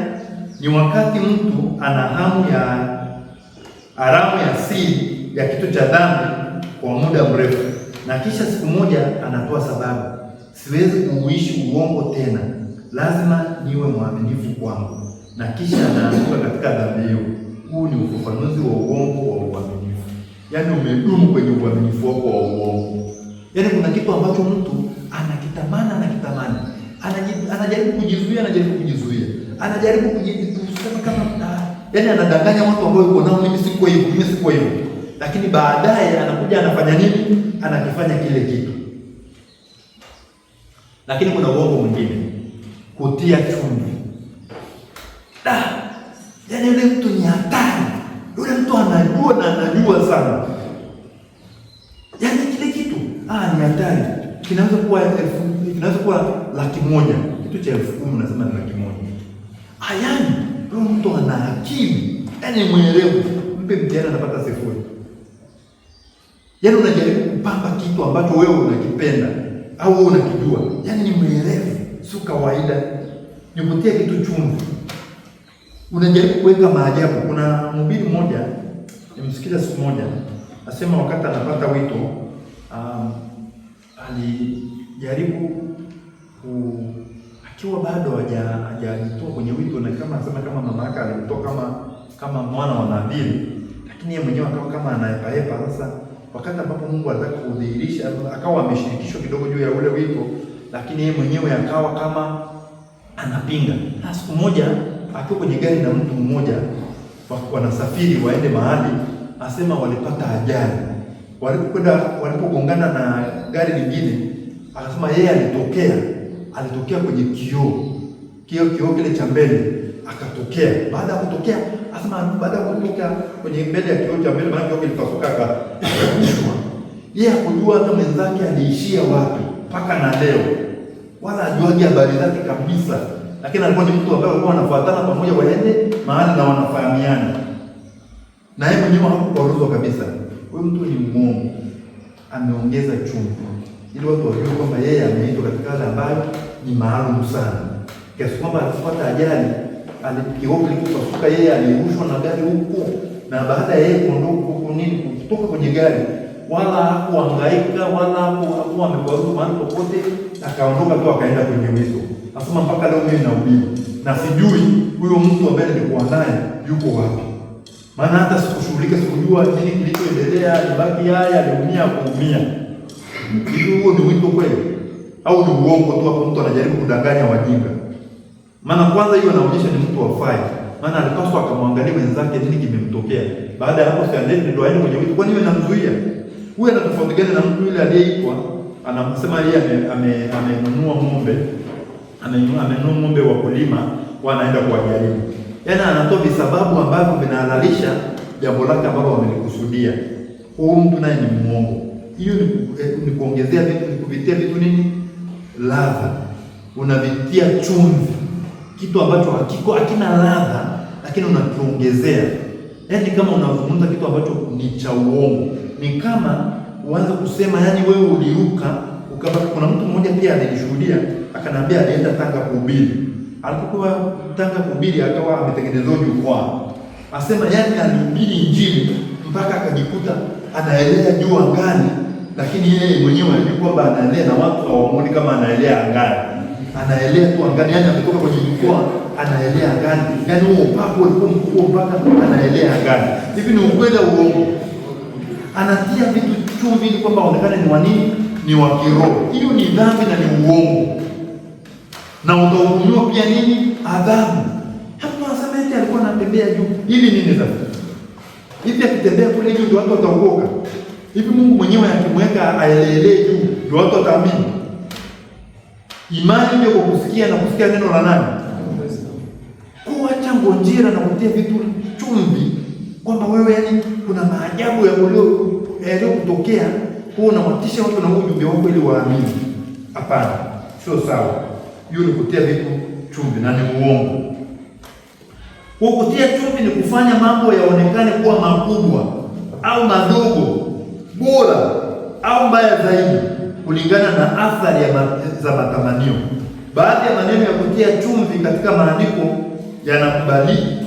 ni wakati mtu ana hamu ya siri ya kitu cha dhambi kwa muda mrefu, na kisha siku moja anatoa sababu, siwezi kuuishi uongo tena, lazima niwe mwaminifu kwangu, na kisha anaanguka katika dhambi hiyo. Huu ni ufafanuzi wa uongo wa uaminifu. Yaani umedumu kwenye uaminifu wako wa uongo. Yaani kuna kitu ambacho mtu anakitamani, anajaribu kujizuia, anajaribu kusema kama yaani anadanganya watu ambao yuko nao, mimi siko hivyo. Lakini baadaye anakuja anafanya nini? Anakifanya kile kitu. Lakini kuna uongo mwingine, kutia chumvi. Yaani yule mtu ni hatari. Yule mtu anajua sana. Yaani kile kitu ni hatari. Kinaweza kuwa 100,000, kitu cha 10,000 nasema ni 100,000. Yaani yule mtu ana akili, yaani mwerevu, mpe mtihani anapata 0. Yaani unajaribu kupamba kitu ambacho wewe unakipenda au wewe unakijua. Yaani ni mwerevu, sio kawaida. Ni kutia kitu chumvi. Unajaribu kuweka maajabu. Kuna mhubiri mmoja nimsikia siku moja, asema wakati anapata wito, alijaribu akiwa bado hajajitoa kwenye wito, na kama mama yake alimtoa kama mwana wa nadhiri, lakini yeye mwenyewe akawa kama anaepaepa. Sasa wakati ambapo Mungu anataka kudhihirisha, akawa ameshirikishwa kidogo juu ya ule wito, lakini yeye mwenyewe akawa kama anapinga. Na siku moja akiwa kwenye gari na mtu mmoja, wanasafiri waende mahali, asema walipata ajali. Walipogongana na gari lingine, akasema yeye alitokea kwenye kioo kile cha mbele, akatokea. Baada ya kutokea, asema baada ya kutoka kwenye mbele ya kioo cha mbele, maana kioo kilipasuka, akarushwa. Yeye hakujua hata mwenzake aliishia wapi mpaka na leo, wala hajuagi habari zake kabisa. Lakini alikuwa ni mtu ambaye walikuwa wanafuatana pamoja, waende mahali na wanafahamiana. Na yeye mwenyewe hakuparuzwa kabisa. Huyu mtu ni muongo, ameongeza chumvi ili watu wajue kwamba yeye ameitwa katika hali ambayo ni maalum sana, kiasi kwamba alipata ajali, kioo kilipasuka, yeye alirushwa na gari huko, na baada ya yeye kutoka kwenye gari, wala hakuhangaika wala hakuwa amekwaruzwa mahali popote, akaondoka tu akaenda kwenye wito. Nasema mpaka leo mimi nahubiri na sijui huyo mtu ambaye nilikuwa naye yuko wapi. Maana hata sikushughulika, sikujua nini kilichoendelea, ibaki haya aliumia kuumia. Hivi huo ni wito kweli au ni uongo tu hapo mtu anajaribu kudanganya wajinga? Maana kwanza hiyo anaonyesha ni mtu afai. Maana alipaswa akamwangalia wenzake nini kimemtokea. Baada ya hapo siandeni ndio aende kwenye wito. Kwani wewe namzuia? Huyu ana tofauti gani na mtu yule aliyeitwa? Anasema yeye amenunua ng'ombe. Amenunua ng'ombe wa kulima, wanaenda kuwajaribu. Yaani anatoa visababu ambavyo vinahalalisha jambo lake ambalo wamelikusudia. Huyu mtu naye ni muongo. Hiyo ni kuongezea vitu, ni kuvitia vitu nini? Ladha. Unavitia chumvi. Kitu ambacho hakina ladha, lakini unakiongezea. Yaani kama unazungumza kitu ambacho ni cha uongo. Ni kama uanze kusema yaani wewe uliruka, kuna mtu mmoja pia alinishuhudia, akaniambia alienda Tanga kuhubiri. Alipokuwa Tanga kuhubiri, akawa ametengenezwa jukwaa. Asema yaani alihubiri Injili mpaka akajikuta anaelea juu angani, lakini yeye mwenyewe anajua kwamba anaelea na watu hawamuoni kama anaelea angani. Anaelea tu angani, yaani ametoka kwenye jukwaa anaelea angani. Yaani huo papo ulikuwa mkubwa mpaka anaelea angani. Hivi ni ukweli au uongo? Anatia vitu chumvi ili kwamba aonekane ni wa nini? Ni wa kiroho. Hiyo ni dhambi na ni uongo. Na utahukumiwa pia nini? Adhabu. Hapo anasema eti alikuwa anatembea juu. Hivi nini sasa? Hivi akitembea kule juu ndio watu wataokoka? Hivi Mungu mwenyewe akimweka aelelee juu ndio watu wataamini? Imani ndio kwa kusikia na kusikia neno la nani? Kuacha ngonjera na kutia vitu chumvi kwamba wewe yaani kuna maajabu ya kutokea, huo unawatisha watu na ujumbe wako ili waamini. Hapana, sio sawa. Hiyo ni kutia vitu chumvi na ni uongo. Kwa kutia chumvi ni kufanya mambo yaonekane kuwa makubwa au madogo, bora au mbaya zaidi kulingana na athari za matamanio. Baadhi ya maneno ya kutia chumvi katika maandiko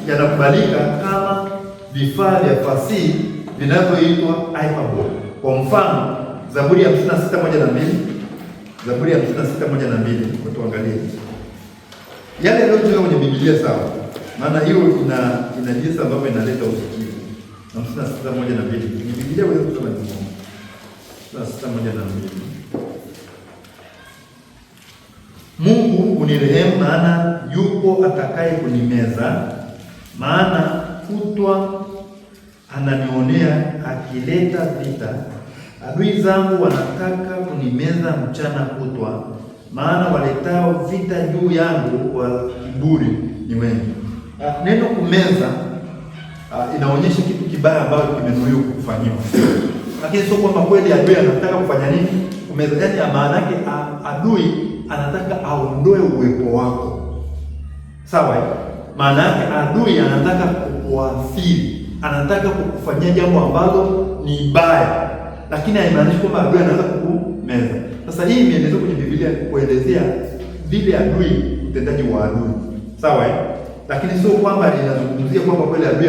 yanakubalika kama vifaa vya fasihi vinavyoitwa hyperbole. Kwa mfano, Zaburi ya 56:1-2. Zaburi ya 56:1-2. Tuangalie yale yaliyotoka kwenye Biblia, sawa. maana hiyo ina jinsi ambavyo inaleta usikivu. 56:1-2 ni Biblia, wewe kusoma ni Mungu. 56:1-2 Mungu unirehemu, maana yupo atakaye kunimeza, maana kutwa ananionea akileta vita. Adui zangu wanataka kunimeza mchana kutwa, maana waletao vita juu yangu kwa kiburi ni wengi. Neno kumeza inaonyesha kitu kibaya ambacho kimenuiwa kufanyiwa, lakini sio kwamba kweli adui anataka kufanya nini kumeza. Yaani maana yake adui anataka aondoe uwepo wako, sawa? Maana yake adui anataka kukuathiri, anataka kukufanyia jambo ambalo ni baya, lakini haimaanishi kwamba adui anaweza kukumeza. Sasa hii imeelezwa kwenye Biblia kuelezea vile adui, utendaji wa adui, sawa? Lakini sio kwamba inazungumzia kwamba kweli adui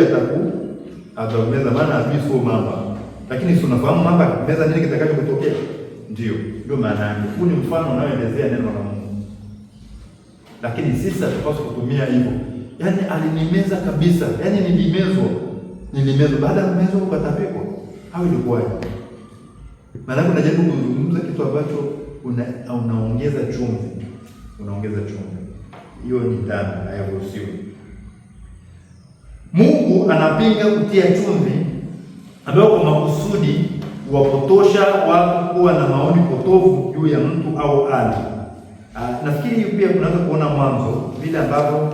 atakumeza, maana adui sio mamba. Lakini si unafahamu mamba akimeza nini kitakacho kutokea? Ndio maana yake. Huu ni mfano unaoelezea neno la Mungu. Lakini sisi hatupaswi kutumia hivyo. Yaani alinimeza kabisa. Yaani nilimezwa. Baada ya kumezwa ukatapikwa. Au ilikuwaje? Maana kuna jambo kuzungumza kitu ambacho unaongeza chumvi. Hiyo ni dhambi, hayaruhusiwi. Mungu anapinga kutia chumvi, ambayo kwa makusudi kuwapotosha watu kuwa na maoni potofu juu ya mtu au hali. Nafikiri hiyo pia tunaweza kuona Mwanzo vile ambavyo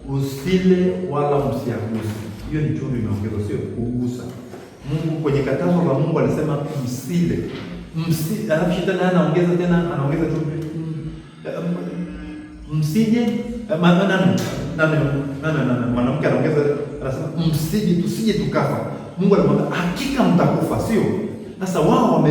usile wala msiaguse. Hiyo ni chumvi imeongezwa, sio kugusa. Mungu kwenye katazo la Mungu alisema msile. Alafu shetani anaongeza chumvi. Msije mwanamke anaongeza, anasema tusije tukafa. Mungu alimwambia hakika mtakufa, sio? Sasa wao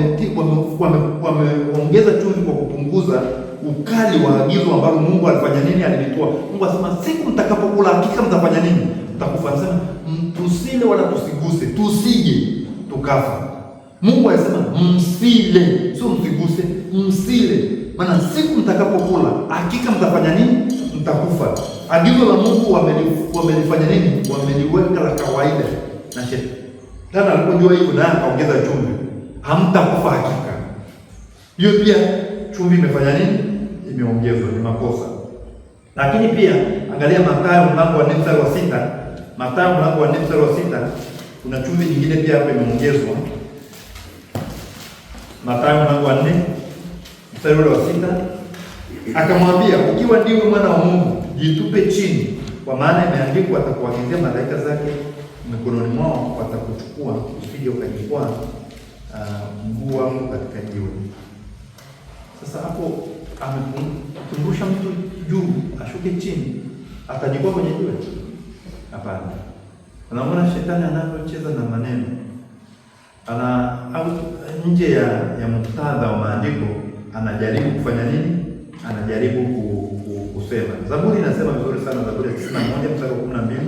wameongeza chumvi kwa kupunguza ukali wa agizo ambalo Mungu alifanya nini, alilitoa. Mungu asema siku mtakapokula hakika mtafanya nini? Mtakufa. Anasema tusile wala tusiguse, tusije tukafa. Mungu alisema msile, sio msiguse, msile. Maana siku mtakapokula hakika mtafanya nini? Mtakufa. Agizo la Mungu wamelifanya nini? Wameliweka la kawaida. Na shetani alipojua hivyo na akaongeza chumvi, hamtakufa hakika. Hiyo pia chumvi imefanya nini? Imeongezwa, ni makosa. Lakini pia angalia Mathayo mlango wa 4:6. Mathayo mlango wa 4:6 kuna chumvi nyingine pia hapo imeongezwa. Mathayo mlango wa 4:6 akamwambia, ukiwa ndiwe mwana wa Mungu jitupe chini, kwa maana imeandikwa, atakuagizia malaika zake mikononi mwao, watakuchukua usije ukajikwaa mguu wako katika jiwe. Sasa hapo amemkumbusha mtu juu ashuke chini, atajikwaa kwenye jiwe? Hapana. Unaona shetani anavyocheza na maneno, nje ya muktadha wa maandiko anajaribu kufanya nini? Anajaribu kusema. Zaburi inasema vizuri sana, Zaburi ya 91:12.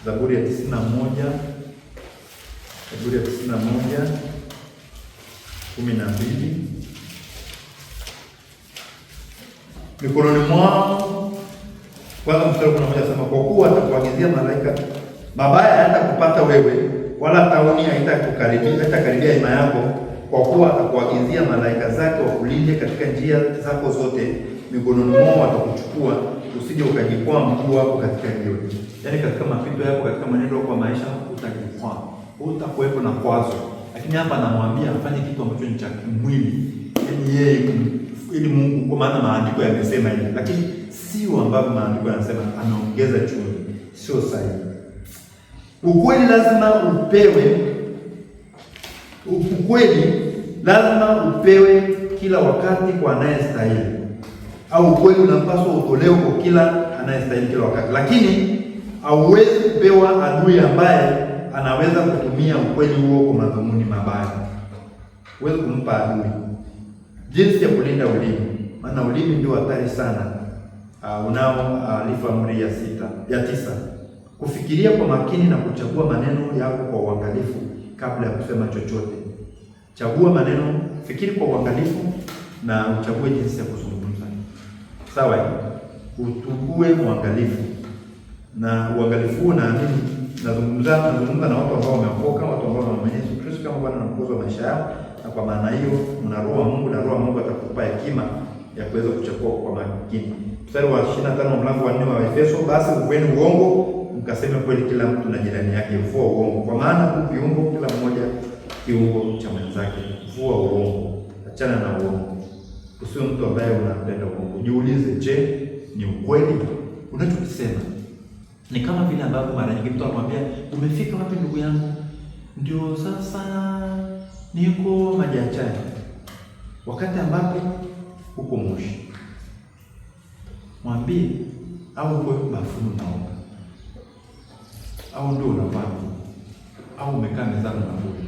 Zaburi ya 91:12. Mikononi mwao, kwanza mstari wa 11 anasema, kwa kuwa atakuagizia malaika, mabaya hayatakupata wewe, wala tauni haitakaribia hema yako, kwa kuwa atakuagizia malaika zake wakulinde katika njia zako zote. Mikononi mwao watakuchukua, usije ukajikwaa mguu wako katika jiwe. Yaani katika mapito yako, katika mwenendo wako wa maisha, utajikwaa, utakuwepo na kwazo. Lakini hapa anamwambia afanye kitu ambacho ni cha kimwili, yaani yeye ili Mungu, kwa maana maandiko yamesema hivi, lakini sio ambavyo maandiko yanasema. Anaongeza chumvi, sio sahihi. Ukweli lazima upewe kila wakati kwa anayestahili, au ukweli unapaswa utolewe kwa kila anayestahili kila wakati. Lakini hauwezi kupewa adui ambaye anaweza kutumia ukweli huo kwa madhumuni mabaya. Huwezi kumpa adui. Jinsi ya kulinda ulimi, maana ulimi ndio hatari sana. Alifa amri ya 9, kufikiria kwa makini na kuchagua maneno yako kwa uangalifu kabla ya kusema chochote. Chagua maneno, fikiri kwa uangalifu na uchague jinsi ya kuzungumza. Sawa? Utugue uangalifu. Na uangalifu naamini nazungumza na watu ambao wameokoka, watu ambao wanaamini Yesu Kristo kama Bwana na Mwokozi wa maisha yao, na kwa maana hiyo mna roho wa Mungu, na roho wa Mungu atakupa hekima ya kuweza kuchagua kwa makini. Mstari wa 25 mlango wa 4 wa Efeso, basi ukweli uongo, mkaseme kweli kila mtu na jirani yake, vua uongo, kwa maana tu kiungo, kila mmoja kiungo cha mwenzake. Vua uongo, achana na uongo. Usiwe mtu ambaye unapenda uongo. Jiulize, je, ni ukweli unachokisema? Ni kama vile ambavyo mara nyingi mtu anamwambia, umefika wapi ndugu yangu? Ndio sasa niko Majachani, wakati ambapo uko Moshi. Mwambie, au uko bafuni unaoga, au ndio unavaa, au umekaa mezani unakula.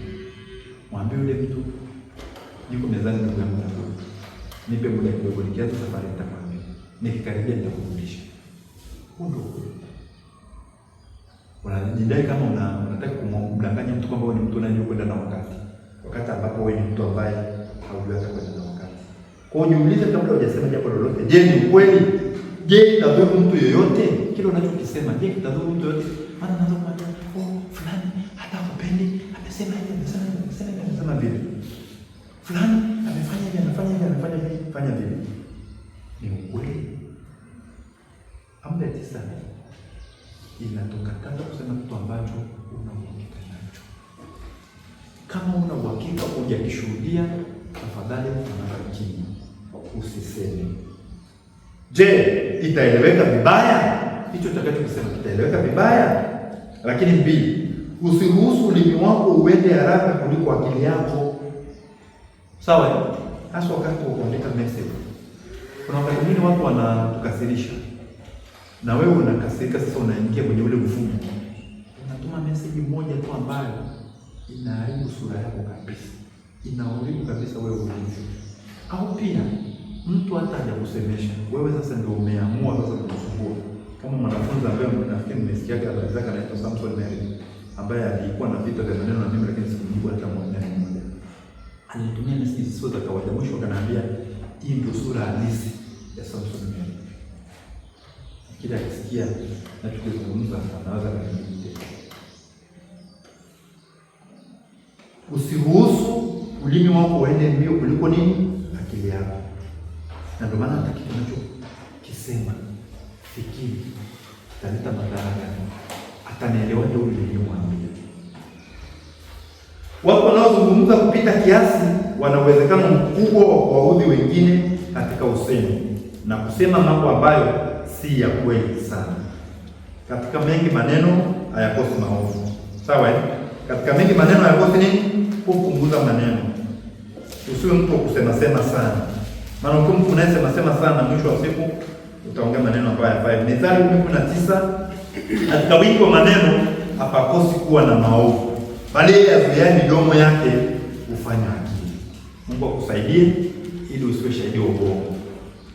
Mwambie yule mtu, niko mezani ndugu yangu nakula, nipe muda kidogo, nikianza safari nitakwambia, nikikaribia nitakurudisha. Ndio unajidai kama unataka kumdanganya mtu kwamba wewe ni mtu unayejua kwenda na wakati ambapo wewe ni mtu ambaye haujui hata kwenda na wakati. Kwa hiyo jiulize kabla hujasema jambo lolote, je, ni ukweli? Je, itadhuru mtu yoyote kile unachokisema? Je, kitadhuru mtu yoyote? Maana naanza kumwambia, fulani hata kupendi, amesema hivi, amesema vile. Fulani amefanya hivi, amefanya hivi, fanya vile. Ni ukweli? Amri 9 inatokataza kusema kitu ambacho una uhakika nacho. Kama una uhakika hujakishuhudia, tafadhali unaanza chini, usiseme. Je, itaeleweka vibaya? Hicho utakachokisema kitaeleweka vibaya? Lakini 2, usiruhusu ulimi wako uende haraka kuliko akili yako. Sawa? Hasa wakati wa kuandika message. Kuna wakati mwingine watu wanatukasirisha, na wewe unakasirika. Sasa unaingia kwenye ule mfumo, unatuma message moja tu ambayo inaharibu sura yako kabisa, inaharibu kabisa wewe ulivyo. Au pia mtu hata hajakusemesha wewe, sasa ndio umeamua sasa kukusumbua. Kama mwanafunzi ambaye nafikiri mmesikia habari zake, anaitwa Samson Mary, ambaye alikuwa na vita vya maneno na mimi, lakini sikumjibu hata mmoja. Alitumia message sio za kawaida, mwisho akaniambia hii ndio sura halisi ya Samson Mary. Kila akisikia na tukizungumza anaweza kujibu. Usiruhusu ulimi wako uende mbio kuliko nini? Akili yako. Na ndio maana hata kitu unachokisema, fikiri, kitaleta madhara gani? Atanielewa ndio ulimwambia. Watu wanaozungumza kupita kiasi wana uwezekano mkubwa wa kuwaudhi wengine katika usemi na kusema mambo ambayo si ya kweli sana. Katika mengi maneno hayakosi maovu. Sawa? Katika mengi maneno hayakosi nini? Kupunguza maneno. Usiwe mtu wa kusema sana. Maana ukiwa mtu unayesema sana, mwisho wa siku utaongea maneno ambayo hayafai. Mithali 19, katika wingi wa maneno hapakosi kuwa na maovu, bali yazuia midomo yake hufanya akili. Mungu akusaidie ili usiwe shahidi wa uongo.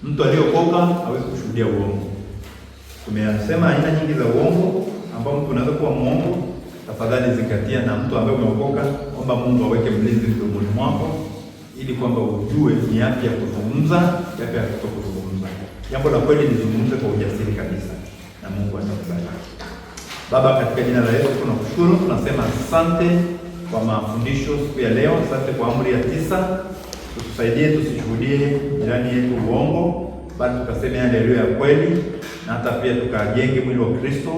Mtu aliyeokoka hawezi kushuhudia uongo. Tumesema aina nyingi za uongo ambao mtu anaweza kuwa muongo. Tafadhali zingatia, na mtu ambaye umeokoka, omba Mungu aweke mlinzi mdomoni mwako ili kwamba ujue ni yapi ya kuzungumza, yapi ya kutokuzungumza. Jambo la kweli nizungumze kwa ujasiri kabisa, na Mungu atakubariki. Baba, katika jina la Yesu tunakushukuru, tunasema asante kwa mafundisho siku ya leo. Asante kwa amri ya 9. Tusaidie tusishuhudie jirani yetu uongo, bali tukaseme yale yaliyo ya kweli, na hata pia tukajenge mwili wa Kristo,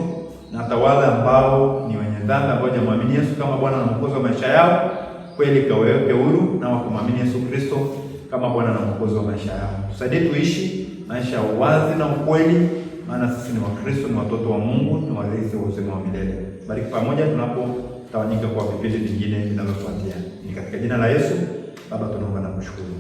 na hata wale ambao ni wenye dhambi ambao hawamwamini Yesu kama Bwana na Mwokozi wa maisha yao, kweli kaweke huru na wakumwamini Yesu Kristo kama Bwana na Mwokozi wa maisha yao. Tusaidie tuishi maisha wazi na ukweli, maana sisi ni Wakristo, ni watoto wa Mungu, ni warithi wa uzima wa milele. Bariki pamoja tunapotawanyika kwa vipindi vingine vinavyofuatia. Ni katika jina la Yesu Baba tunaomba na kushukuru.